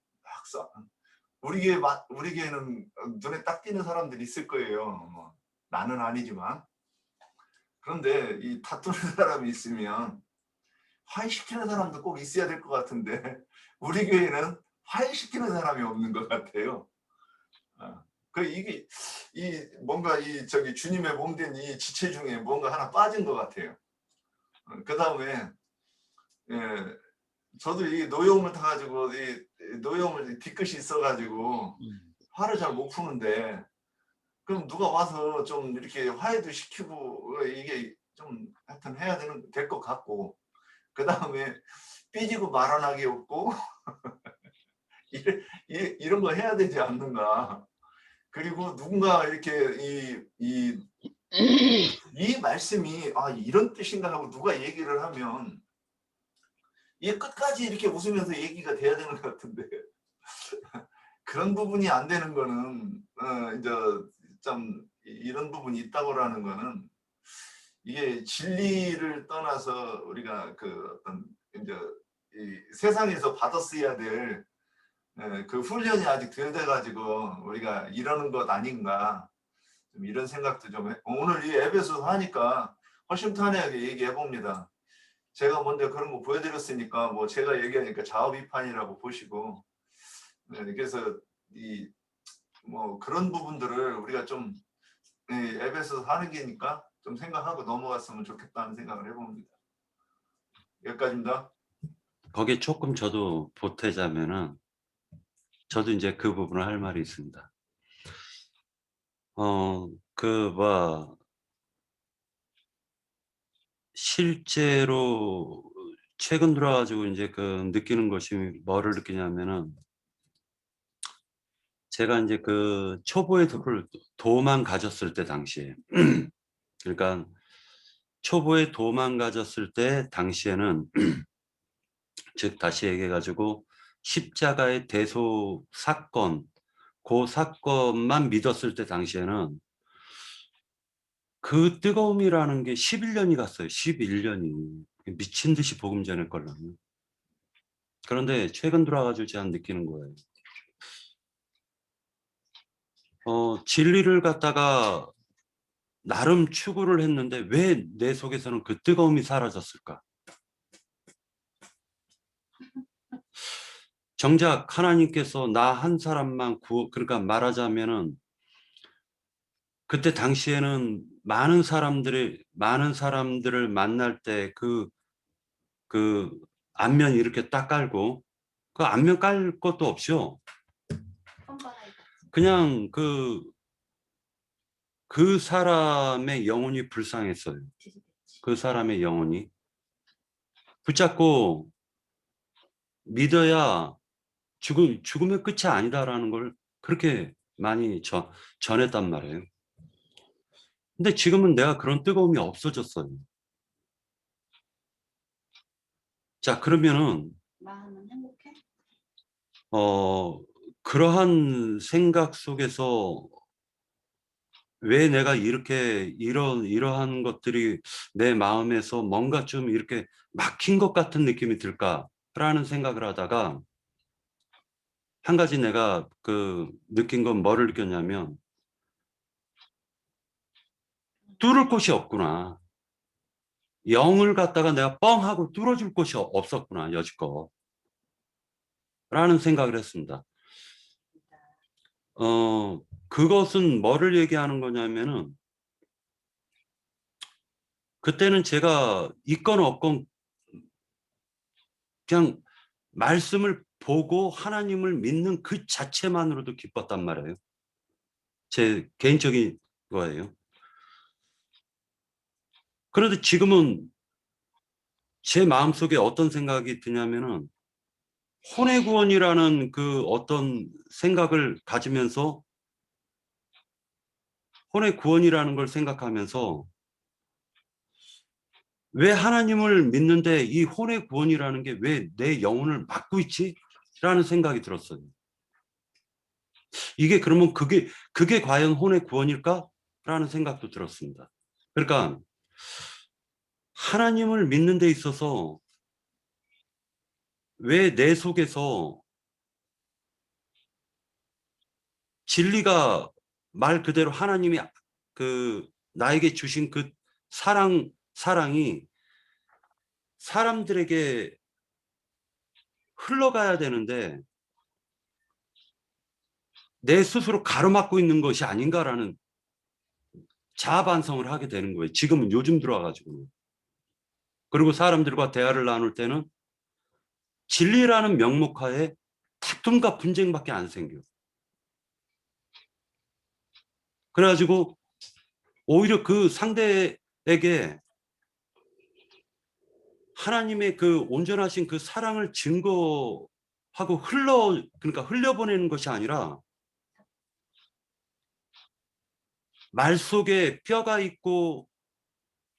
우리 교회는 눈에 딱 띄는 사람들이 있을 거예요. 뭐, 나는 아니지만 그런데 이 다투는 사람이 있으면 화해시키는 사람도 꼭 있어야 될 것 같은데 우리 교회는 화해시키는 사람이 없는 것 같아요. 이게 뭔가 주님의 몸된 이 지체 중에 뭔가 하나 빠진 것 같아요. 그 다음에 저도 이 노여움을 타가지고 이 노여움을 뒤끝이 있어가지고 화를 잘 못 푸는데 그럼 누가 와서 좀 이렇게 화해도 시키고 이게 좀 하여튼 해야 될 것 같고 그 다음에 삐지고 말 안 하기 없고 이런 거 해야 되지 않는가. 그리고 누군가 이렇게 이 말씀이 이런 뜻인가 하고 누가 얘기를 하면 이게 끝까지 이렇게 웃으면서 얘기가 돼야 되는 것 같은데 그런 부분이 안 되는 거는 이제 좀 이런 부분이 있다고라는 거는 이게 진리를 떠나서 우리가 어떤 이제 이 세상에서 받았어야 될 그 훈련이 아직 덜 돼가지고 우리가 이러는 것 아닌가 좀 이런 생각도 좀 오늘 이 앱에서 하니까 허심탄회하게 얘기해 봅니다. 제가 먼저 그런 거 보여드렸으니까 뭐 제가 얘기하니까 자업비판이라고 보시고 그래서 이 뭐 그런 부분들을 우리가 좀 앱에서 하는 게니까 좀 생각하고 넘어갔으면 좋겠다는 생각을 해봅니다. 여기까지입니다. 거기에 조금 저도 보태자면은 저도 이제 그 부분을 할 말이 있습니다. 실제로 최근 들어가지고 이제 그 느끼는 것이 뭐를 느끼냐면은 제가 이제 그 초보의 도만 가졌을 때 당시에 그러니까 초보의 도만 가졌을 때 당시에는 즉 다시 얘기해 가지고 십자가의 대소 사건 그 사건만 믿었을 때 당시에는 그 뜨거움이라는 게 11년이 갔어요. 11년이 미친 듯이 복음 전했걸랑요. 그런데 최근 들어와가지고 제가 느끼는 거예요. 진리를 갖다가 나름 추구를 했는데 왜 내 속에서는 그 뜨거움이 사라졌을까? 정작 하나님께서 나 한 사람만 그러니까 말하자면은 그때 당시에는 많은 사람들을 만날 때 그 안면 이렇게 딱 깔고 그 안면 깔 것도 없이요. 그냥 그 사람의 영혼이 불쌍했어요. 그 사람의 영혼이 붙잡고 믿어야 죽음의 끝이 아니다라는 걸 그렇게 많이 전했단 말이에요. 근데 지금은 내가 그런 뜨거움이 없어졌어요. 자, 그러면은 마음은 행복해? 그러한 생각 속에서 왜 내가 이러한 것들이 내 마음에서 뭔가 좀 이렇게 막힌 것 같은 느낌이 들까라는 생각을 하다가 한 가지 내가 느낀 건 뭐를 느꼈냐면 뚫을 곳이 없구나. 영을 갖다가 내가 뻥 하고 뚫어줄 곳이 없었구나, 여지껏. 라는 생각을 했습니다. 그것은 뭐를 얘기하는 거냐면은 그때는 제가 있건 없건 그냥 말씀을 보고 하나님을 믿는 그 자체만으로도 기뻤단 말이에요. 제 개인적인 거예요. 그런데 지금은 제 마음속에 어떤 생각이 드냐면은 혼의 구원이라는 그 어떤 생각을 가지면서 혼의 구원이라는 걸 생각하면서 왜 하나님을 믿는데 이 혼의 구원이라는 게 왜 내 영혼을 막고 있지? 라는 생각이 들었어요. 이게 그러면 그게 과연 혼의 구원일까? 라는 생각도 들었습니다. 그러니까 하나님을 믿는 데 있어서 왜 내 속에서 진리가 말 그대로 하나님이 나에게 주신 그 사랑이 사람들에게 흘러가야 되는데 내 스스로 가로막고 있는 것이 아닌가라는 자아 반성을 하게 되는 거예요. 지금은 요즘 들어와가지고. 그리고 사람들과 대화를 나눌 때는 진리라는 명목하에 다툼과 분쟁밖에 안 생겨요. 그래가지고 오히려 그 상대에게 하나님의 그 온전하신 그 사랑을 증거하고 그러니까 흘려보내는 것이 아니라 말 속에 뼈가 있고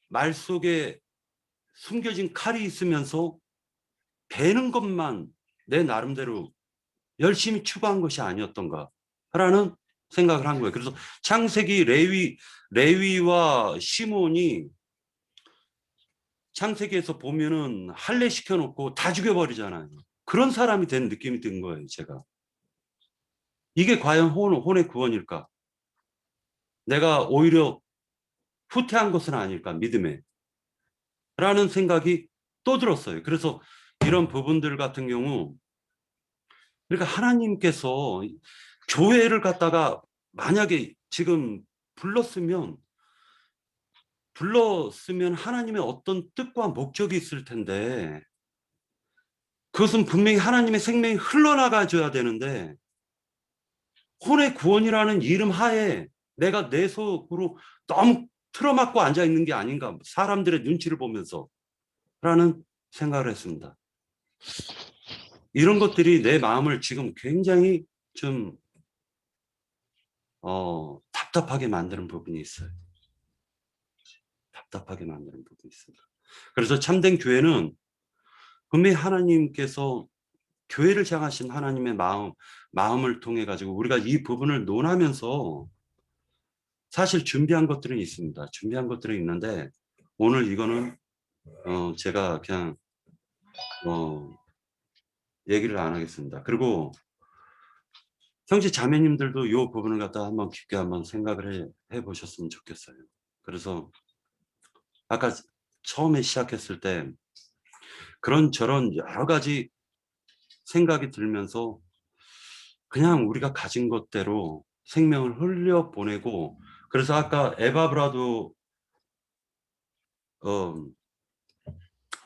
말 속에 숨겨진 칼이 있으면서 베는 것만 내 나름대로 열심히 추구한 것이 아니었던가라는 생각을 한 거예요. 그래서 창세기 레위와 시몬이 창세기에서 보면은 할례 시켜놓고 다 죽여버리잖아요. 그런 사람이 된 느낌이 든 거예요, 제가. 이게 과연 혼의 구원일까? 내가 오히려 후퇴한 것은 아닐까, 믿음에. 라는 생각이 또 들었어요. 그래서 이런 부분들 같은 경우, 그러니까 하나님께서 교회를 갖다가 만약에 지금 불렀으면 하나님의 어떤 뜻과 목적이 있을 텐데, 그것은 분명히 하나님의 생명이 흘러나가줘야 되는데, 혼의 구원이라는 이름 하에 내가 내 속으로 너무 틀어막고 앉아 있는 게 아닌가, 사람들의 눈치를 보면서 라는 생각을 했습니다. 이런 것들이 내 마음을 지금 굉장히 좀 답답하게 만드는 부분이 있어요. 답답하게 만드는 부분이 있습니다. 그래서 참된 교회는 분명히 하나님께서 교회를 향하신 하나님의 마음을 통해 가지고 우리가 이 부분을 논하면서 사실 준비한 것들은 있습니다. 준비한 것들은 있는데 오늘 이거는 제가 그냥 얘기를 안 하겠습니다. 그리고 형제 자매님들도 이 부분을 갖다 한번 깊게 한번 생각을 해 보셨으면 좋겠어요. 그래서 아까 처음에 시작했을 때 그런 저런 여러 가지 생각이 들면서 그냥 우리가 가진 것대로 생명을 흘려보내고, 그래서 아까 에바브라도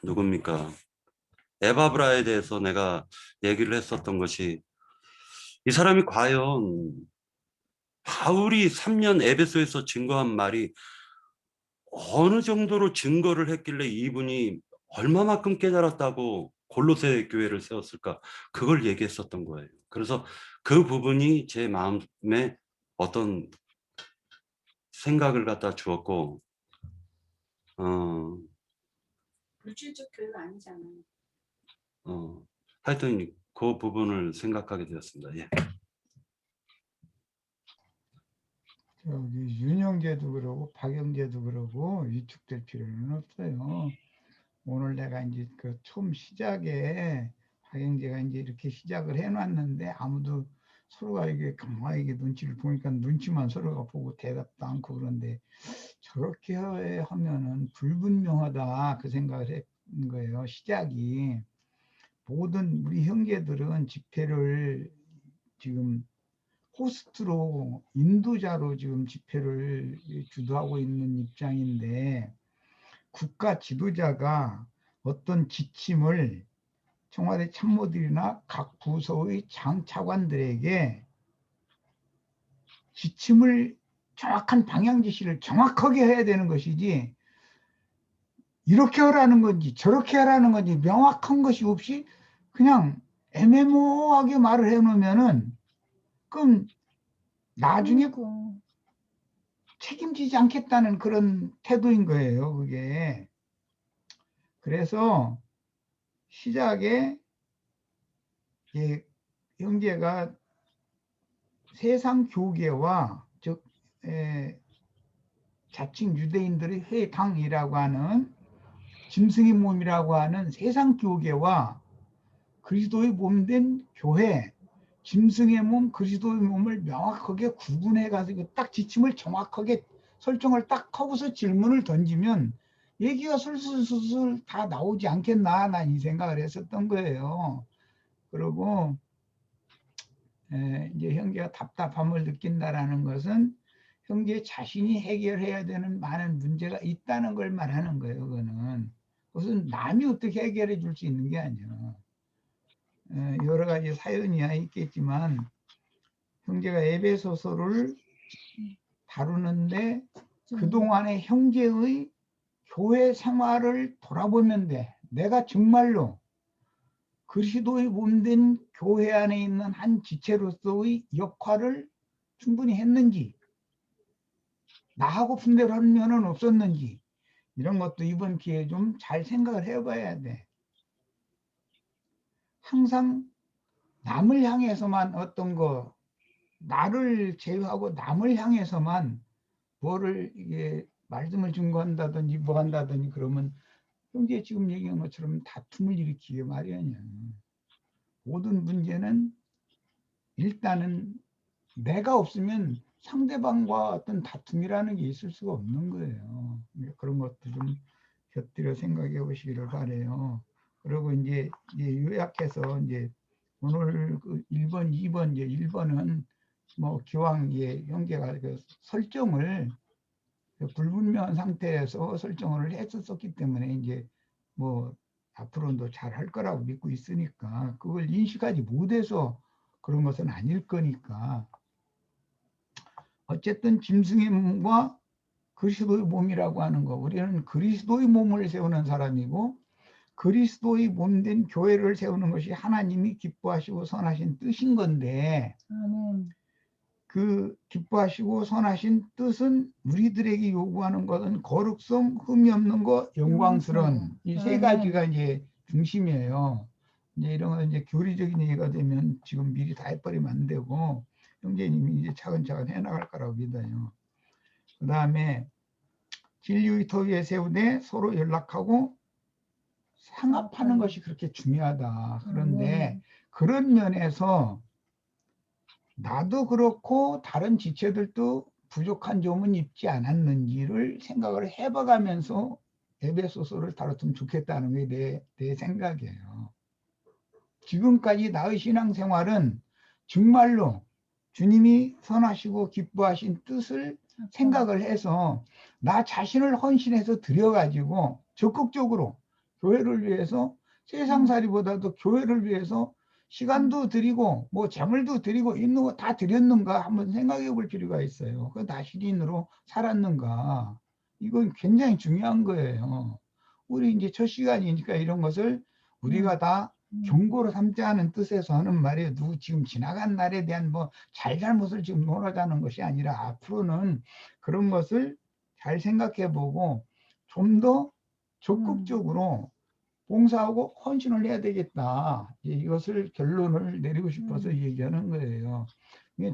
누굽니까? 에바브라에 대해서 내가 얘기를 했었던 것이, 이 사람이 과연 바울이 3년 에베소에서 증거한 말이 어느 정도로 증거를 했길래 이분이 얼마만큼 깨달았다고 골로새 교회를 세웠을까? 그걸 얘기했었던 거예요. 그래서 그 부분이 제 마음에 어떤 생각을 갖다 주었고, 물질적 교회가 아니잖아요. 하여튼 그 부분을 생각하게 되었습니다. 예. 저기 윤영재도 그러고 박영재도 그러고 위축될 필요는 없어요. 오늘 내가 이제 그 처음 시작에 박영재가 이제 이렇게 시작을 해놨는데 아무도 서로가 이게 가만히 눈치를 보니까 눈치만 서로가 보고 대답도 않고 그런데 저렇게 하면은 불분명하다 그 생각을 했는 거예요. 시작이 모든 우리 형제들은 집회를 지금 호스트로 인도자로 지금 집회를 주도하고 있는 입장인데 국가 지도자가 어떤 지침을 청와대 참모들이나 각 부서의 장차관들에게 지침을 정확한 방향 지시를 정확하게 해야 되는 것이지 이렇게 하라는 건지 저렇게 하라는 건지 명확한 것이 없이 그냥 애매모호하게 말을 해놓으면은 그럼 나중에 책임지지 않겠다는 그런 태도인 거예요, 그게. 그래서 시작에 형제가 세상 교계와 즉 자칭 유대인들의 회당이라고 하는 짐승의 몸이라고 하는 세상 교계와 그리스도의 몸된 교회, 짐승의 몸, 그리스도의 몸을 명확하게 구분해 가지고 딱 지침을 정확하게 설정을 딱 하고서 질문을 던지면 얘기가 술술술술 다 나오지 않겠나 난 이 생각을 했었던 거예요. 그리고 이제 형제가 답답함을 느낀다라는 것은 형제 자신이 해결해야 되는 많은 문제가 있다는 걸 말하는 거예요. 그것은 남이 어떻게 해결해 줄 수 있는 게 아니야. 여러 가지 사연이 있겠지만 형제가 에베소서를 다루는데 그동안의 형제의 교회 생활을 돌아보면 돼. 내가 정말로 그리스도의 몸된 교회 안에 있는 한 지체로서의 역할을 충분히 했는지, 나하고 분대로 한 면은 없었는지, 이런 것도 이번 기회에 좀 잘 생각을 해봐야 돼. 항상 남을 향해서만 어떤 거, 나를 제외하고 남을 향해서만 뭐를 이게 말씀을 증거한다든지 뭐 한다든지 그러면 형제 지금 얘기한 것처럼 다툼을 일으키게 마련이야. 모든 문제는 일단은 내가 없으면 상대방과 어떤 다툼이라는 게 있을 수가 없는 거예요. 그런 것도 좀 곁들여 생각해 보시기를 바래요. 그리고 이제 요약해서 이제 오늘 그 1번, 2번, 이제 1번은 뭐 기왕 형제가 그 설정을 불분명한 상태에서 설정을 했었기 때문에 이제 뭐 앞으로도 잘 할 거라고 믿고 있으니까 그걸 인식하지 못해서 그런 것은 아닐 거니까 어쨌든 짐승의 몸과 그리스도의 몸이라고 하는 거, 우리는 그리스도의 몸을 세우는 사람이고 그리스도의 몸된 교회를 세우는 것이 하나님이 기뻐하시고 선하신 뜻인 건데 그 기뻐하시고 선하신 뜻은 우리들에게 요구하는 것은 거룩성, 흠이 없는 것, 영광스러운 이 세 가지가 이제 중심이에요. 이제 이런 건 이제 교리적인 얘기가 되면 지금 미리 다 해버리면 안 되고 형제님이 이제 차근차근 해나갈 거라고 믿어요. 그 다음에 진리의 터 위에 세우되 서로 연락하고 상합하는 것이 그렇게 중요하다. 그런데 그런 면에서 나도 그렇고 다른 지체들도 부족한 점은 있지 않았는지를 생각을 해봐가면서 에베소서를 다뤘으면 좋겠다는 게 내 생각이에요. 지금까지 나의 신앙생활은 정말로 주님이 선하시고 기뻐하신 뜻을 생각을 해서 나 자신을 헌신해서 드려가지고 적극적으로 교회를 위해서 세상살이보다도 교회를 위해서 시간도 드리고 뭐 재물도 드리고 있는 거 다 드렸는가 한번 생각해 볼 필요가 있어요. 그 나시린으로 살았는가. 이건 굉장히 중요한 거예요. 우리 이제 첫 시간이니까 이런 것을 우리가 다 경고로 삼자 하는 뜻에서 하는 말이에요. 누구 지금 지나간 날에 대한 뭐 잘잘못을 지금 논하자는 것이 아니라 앞으로는 그런 것을 잘 생각해 보고 좀 더 적극적으로 봉사하고 헌신을 해야 되겠다. 이것을 결론을 내리고 싶어서 얘기하는 거예요.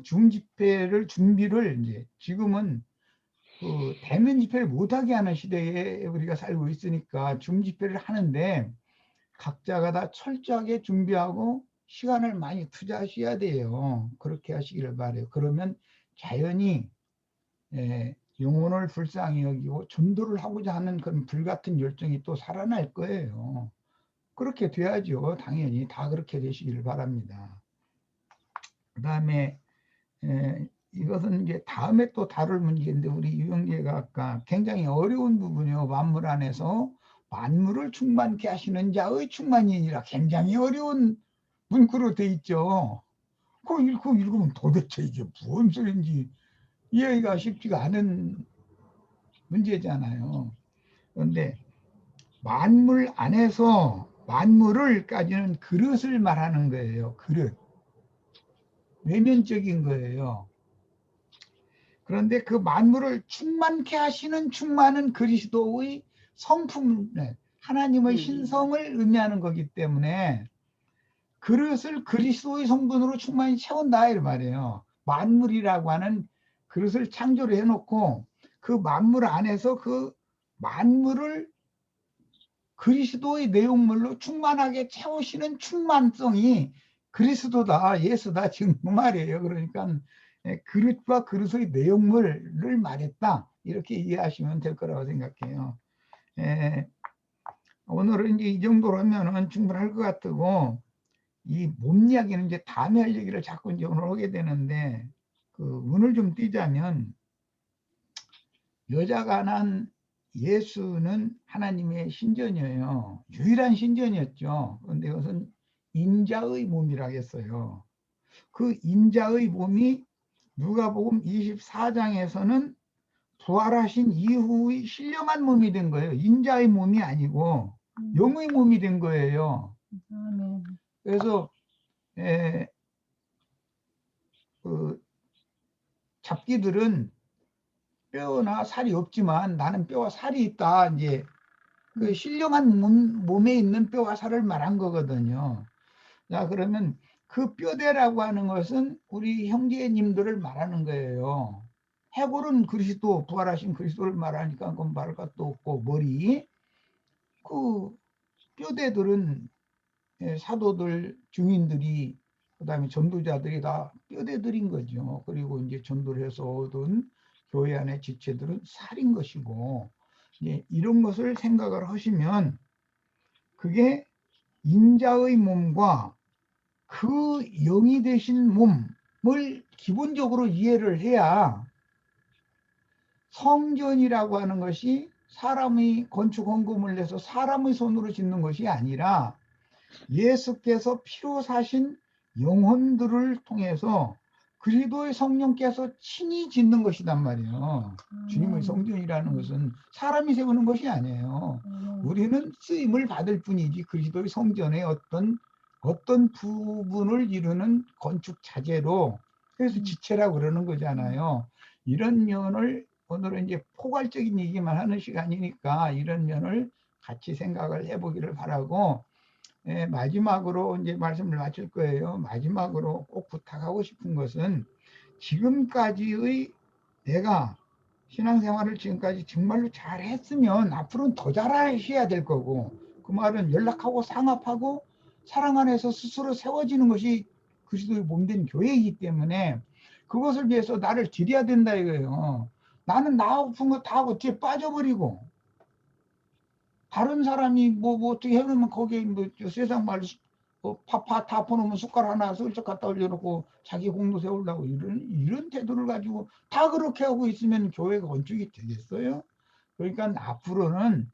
중 집회를 준비를 이제 지금은 그 대면 집회를 못하게 하는 시대에 우리가 살고 있으니까 중 집회를 하는데 각자가 다 철저하게 준비하고 시간을 많이 투자하셔야 돼요. 그렇게 하시기를 바래요. 그러면 자연히 영혼을 불쌍히 여기고 전도를 하고자 하는 그런 불같은 열정이 또 살아날 거예요. 그렇게 돼야죠. 당연히 다 그렇게 되시기를 바랍니다. 그 다음에 이것은 이제 다음에 또 다룰 문제인데 우리 유영재가 아까 굉장히 어려운 부분이요. 만물 안에서 만물을 충만케 하시는 자의 충만이니라 굉장히 어려운 문구로 돼 있죠. 그거 읽으면 도대체 이게 무슨 소리인지 이해가 쉽지가 않은 문제잖아요. 그런데 만물 안에서 만물을까지는 그릇을 말하는 거예요. 그릇. 외면적인 거예요. 그런데 그 만물을 충만케 하시는 충만은 그리스도의 성품, 하나님의 신성을 의미하는 거기 때문에 그릇을 그리스도의 성분으로 충만히 채운다 이 말이에요. 만물이라고 하는 그릇을 창조를 해놓고 그 만물 안에서 그 만물을 그리스도의 내용물로 충만하게 채우시는 충만성이 그리스도다, 예수다 지금 그 말이에요. 그러니까 그릇과 그릇의 내용물을 말했다 이렇게 이해하시면 될 거라고 생각해요. 오늘은 이제 이 정도로 하면은 충분할 것 같고 이 몸 이야기는 이제 다음에 할 얘기를 자꾸 이제 오늘 하게 되는데 그 운을 좀 띄자면 여자가 난 예수는 하나님의 신전이에요. 유일한 신전이었죠. 그런데 이것은 인자의 몸이라고 했어요. 그 인자의 몸이 누가복음 24장에서는 부활하신 이후의 신령한 몸이 된 거예요. 인자의 몸이 아니고 영의 몸이 된 거예요. 그래서 그 잡기들은 뼈나 살이 없지만 나는 뼈와 살이 있다. 이제 그 신령한 몸에 있는 뼈와 살을 말한 거거든요. 자, 그러면 그 뼈대라고 하는 것은 우리 형제님들을 말하는 거예요. 해골은 그리스도, 부활하신 그리스도를 말하니까 그건 말할 것도 없고, 머리. 그 뼈대들은 사도들, 증인들이 그다음에 전도자들이 다 뼈대들인 거죠. 그리고 이제 전도를 해서 얻은 교회 안의 지체들은 살인 것이고, 이제 이런 것을 생각을 하시면 그게 인자의 몸과 그 영이 되신 몸을 기본적으로 이해를 해야 성전이라고 하는 것이 사람이 건축 헌금을 내서 사람의 손으로 짓는 것이 아니라 예수께서 피로 사신 영혼들을 통해서 그리스도의 성령께서 친히 짓는 것이란 말이에요. 주님의 성전이라는 것은 사람이 세우는 것이 아니에요. 우리는 쓰임을 받을 뿐이지 그리스도의 성전의 어떤 부분을 이루는 건축 자재로, 그래서 지체라고 그러는 거잖아요. 이런 면을 오늘은 이제 포괄적인 얘기만 하는 시간이니까 이런 면을 같이 생각을 해보기를 바라고, 예, 마지막으로 이제 말씀을 마칠 거예요. 마지막으로 꼭 부탁하고 싶은 것은 지금까지의 내가 신앙생활을 지금까지 정말로 잘 했으면 앞으로는 더 잘하셔야 될 거고, 그 말은 연락하고 상합하고 사랑 안에서 스스로 세워지는 것이 그리스도의 몸된 교회이기 때문에 그것을 위해서 나를 드려야 된다 이거예요. 나는 나 아픈 거 다 하고 뒤에 빠져버리고 다른 사람이 뭐 어떻게 해놓으면 거기에 뭐 세상 말 파파 다 퍼놓으면 숟갈 하나 슬쩍 갖다 올려놓고 자기 공도 세우려고 이런 태도를 가지고 다 그렇게 하고 있으면 교회가 건축이 되겠어요? 그러니까 앞으로는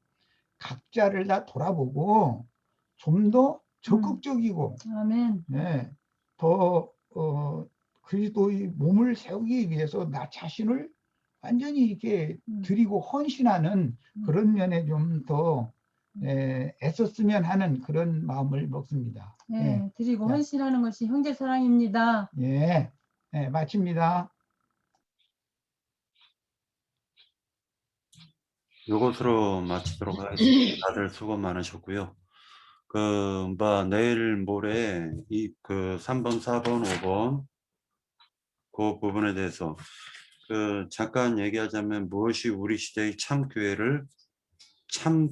각자를 다 돌아보고 좀 더 적극적이고, 아멘. 네, 더 그리스도의 몸을 세우기 위해서 나 자신을 완전히 이렇게 드리고 헌신하는 그런 면에 좀 더 애썼으면 하는 그런 마음을 먹습니다. 네, 드리고 자. 헌신하는 것이 형제 사랑입니다. 예, 예, 마칩니다. 이것으로 마치도록 하겠습니다. 다들 수고 많으셨고요. 내일 모레 그 3번, 4번, 5번 그 부분에 대해서 잠깐 얘기하자면 무엇이 우리 시대의 참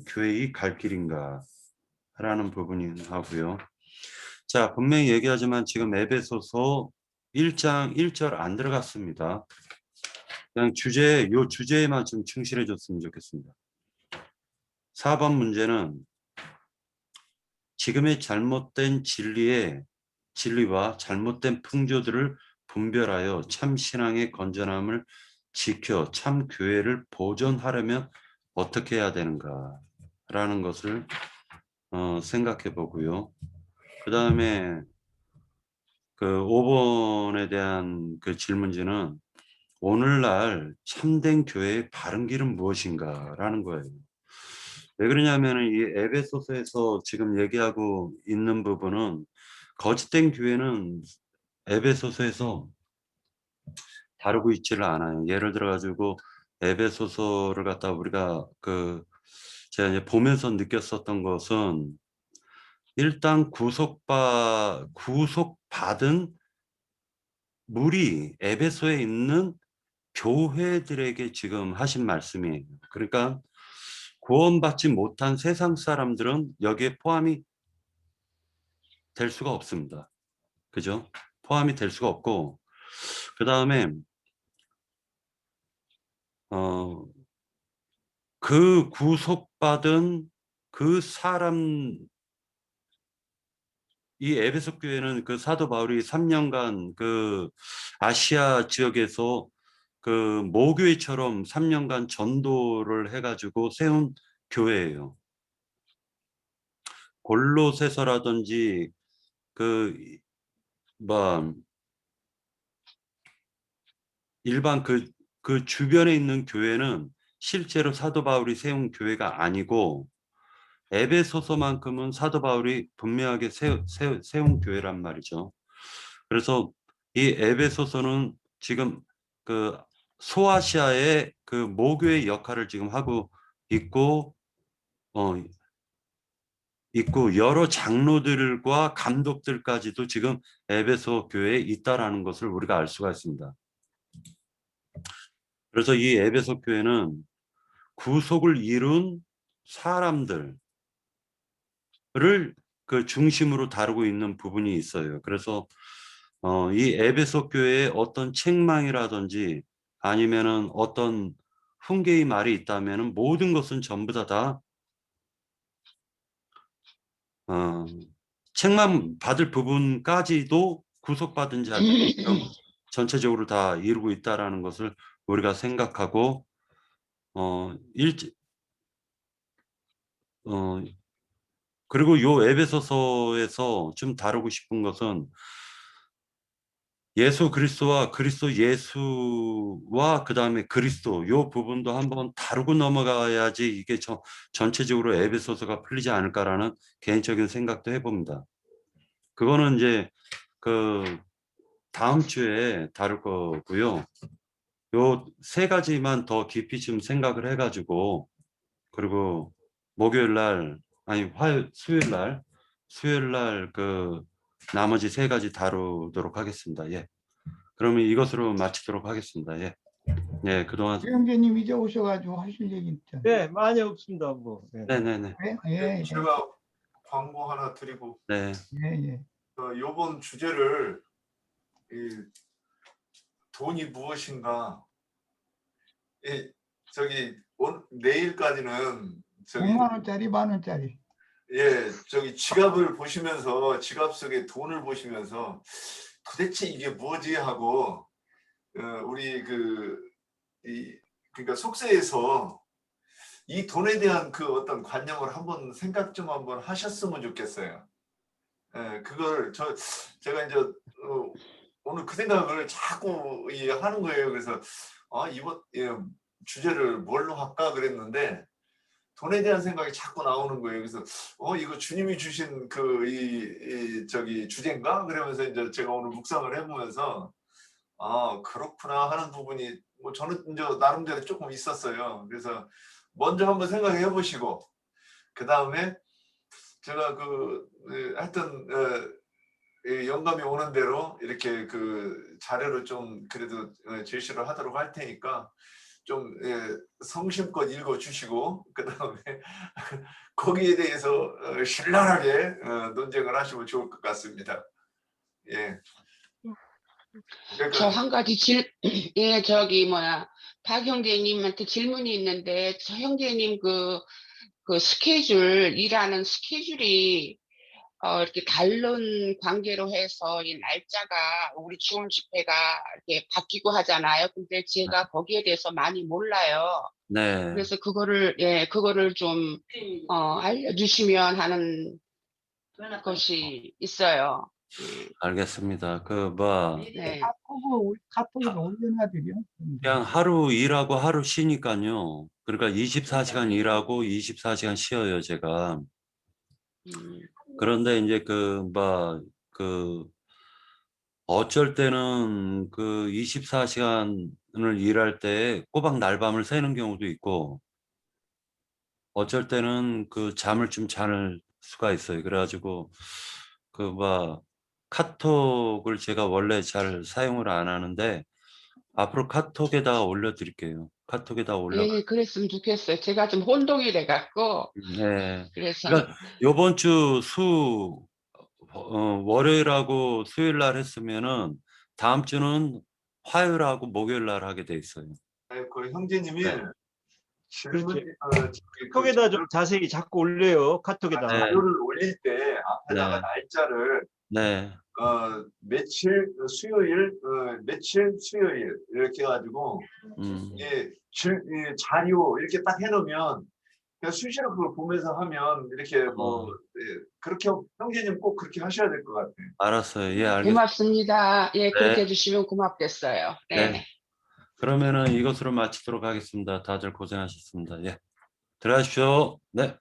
교회의 갈 길인가 라는 부분이 하고요. 자, 분명히 얘기하지만 지금 에베소서 1장 1절 안 들어갔습니다. 그냥 요 주제에만 좀 충실해 줬으면 좋겠습니다. 4번 문제는 지금의 잘못된 진리와 잘못된 풍조들을 분별하여 참 신앙의 건전함을 지켜 참 교회를 보존하려면 어떻게 해야 되는가 라는 것을 생각해 보고요. 그 다음에 그 5번에 대한 그 질문지는 오늘날 참된 교회의 바른 길은 무엇인가 라는 거예요. 왜 그러냐면 이 에베소서에서 지금 얘기하고 있는 부분은 거짓된 교회는 에베소서에서 다루고 있지를 않아요. 예를 들어 가지고 에베소서를 갖다 우리가 제가 이제 보면서 느꼈었던 것은 일단 구속받은 물이 에베소에 있는 교회들에게 지금 하신 말씀이에요. 그러니까 구원받지 못한 세상 사람들은 여기에 포함이 될 수가 없습니다. 그죠? 포함이 될 수가 없고, 그 다음에 그 구속받은 그 사람, 이 에베소 교회는 그 사도 바울이 3년간 그 아시아 지역에서 그 모교회처럼 3년간 전도를 해가지고 세운 교회예요. 골로새서라든지 일반 그 주변에 있는 교회는 실제로 사도 바울이 세운 교회가 아니고 에베소서만큼은 사도 바울이 분명하게 세운 교회란 말이죠. 그래서 이 에베소서는 지금 그 소아시아의 그 모교의 역할을 지금 하고 있고 여러 장로들과 감독들까지도 지금 에베소 교회에 있다라는 것을 우리가 알 수가 있습니다. 그래서 이 에베소 교회는 구속을 이룬 사람들을 그 중심으로 다루고 있는 부분이 있어요. 그래서 이 에베소 교회에 어떤 책망이라든지 아니면은 어떤 훈계의 말이 있다면은 모든 것은 전부 다 책망 받을 부분까지도 구속받은 자들이 지금 전체적으로 다 이루고 있다라는 것을 우리가 생각하고 그리고 요 에베소서에서 좀 다루고 싶은 것은 예수 그리스도와 그리스도 예수와 그다음에 그리스도 요 부분도 한번 다루고 넘어가야지 이게 전체적으로 에베소서가 풀리지 않을까라는 개인적인 생각도 해봅니다. 그거는 이제 그 다음 주에 다룰 거고요. 요 세 가지만 더 깊이 좀 생각을 해가지고 그리고 목요일 날 아니 수요일 날 그 나머지 세 가지 다루도록 하겠습니다. 예. 그러면 이것으로 마치도록 하겠습니다. 예. 예, 그동안 형제님 이제 오셔가지고 하실 얘기 있잖아요. 네, 많이 없습니다. 뭐. 네. 네네네. 예, 예, 제가 광고 하나 드리고 네. 예, 예. 요번 주제를 돈이 무엇인가 내일까지는 5만 원짜리, 만 원짜리. 지갑을 보시면서 지갑 속에 돈을 보시면서 도대체 이게 뭐지 하고 우리 그러니까 속세에서 이 돈에 대한 그 어떤 관념을 한번 생각 좀 한번 하셨으면 좋겠어요. 그걸 제가 이제 오늘 그 생각을 자꾸 하는 거예요. 그래서 이번 주제를 뭘로 할까 그랬는데 돈에 대한 생각이 자꾸 나오는 거예요. 그래서 이거 주님이 주신 주제인가? 그러면서 이제 제가 오늘 묵상을 해보면서 그렇구나 하는 부분이 뭐 저는 이제 나름대로 조금 있었어요. 그래서 먼저 한번 생각해 보시고 그 다음에 제가 하여튼 영감이 오는 대로 이렇게 그 자료를 좀 그래도 제시를 하도록 할 테니까 좀 성심껏 읽어주시고 그 다음에 거기에 대해서 신랄하게 논쟁을 하시면 좋을 것 같습니다. 예. 저 한 가지 박 형제님한테 질문이 있는데 저 형제님 그 스케줄 일하는 스케줄이 이렇게 다른 관계로 해서 이 날짜가 우리 주일 집회가 이렇게 바뀌고 하잖아요. 근데 제가 거기에 대해서 많이 몰라요. 네. 그래서 그거를 좀 알려주시면 하는 것이 있어요. 알겠습니다. 네. 카톡으로 올려놔드려. 그냥 하루 일하고 하루 쉬니까요. 그러니까 24시간 일하고 24시간 쉬어요, 제가. 그런데 이제 어쩔 때는 24시간을 일할 때 꼬박 날밤을 새는 경우도 있고, 어쩔 때는 잠을 좀 잘 수가 있어요. 그래가지고, 카톡을 제가 원래 잘 사용을 안 하는데, 앞으로 카톡에다가 올려드릴게요. 카톡에다 예, 그랬으면 좋겠어요. 제가 좀 혼동이 돼갖고. 네. 그래서. 그러니까 요번 주 월요일하고 수요일 날 했으면은 다음 주는 화요일하고 목요일 날 하게 돼 있어요. 그 형제님이 네. 질문 카톡에다 좀 자세히 자꾸 올려요. 카톡에다. 네. 자료를 올릴 때 앞에다가 날짜를 네. 며칠 수요일 며칠 수요일 이렇게 해가지고 자료 이렇게 딱 해놓으면 그냥 수시로 그걸 보면서 하면 이렇게 그렇게 형제님 꼭 그렇게 하셔야 될 것 같아요. 알았어요. 예, 알겠습니다. 고맙습니다. 예, 그렇게 네. 해주시면 고맙겠어요. 네. 네. 그러면은 이것으로 마치도록 하겠습니다. 다들 고생하셨습니다. 예. 들어가십시오. 네.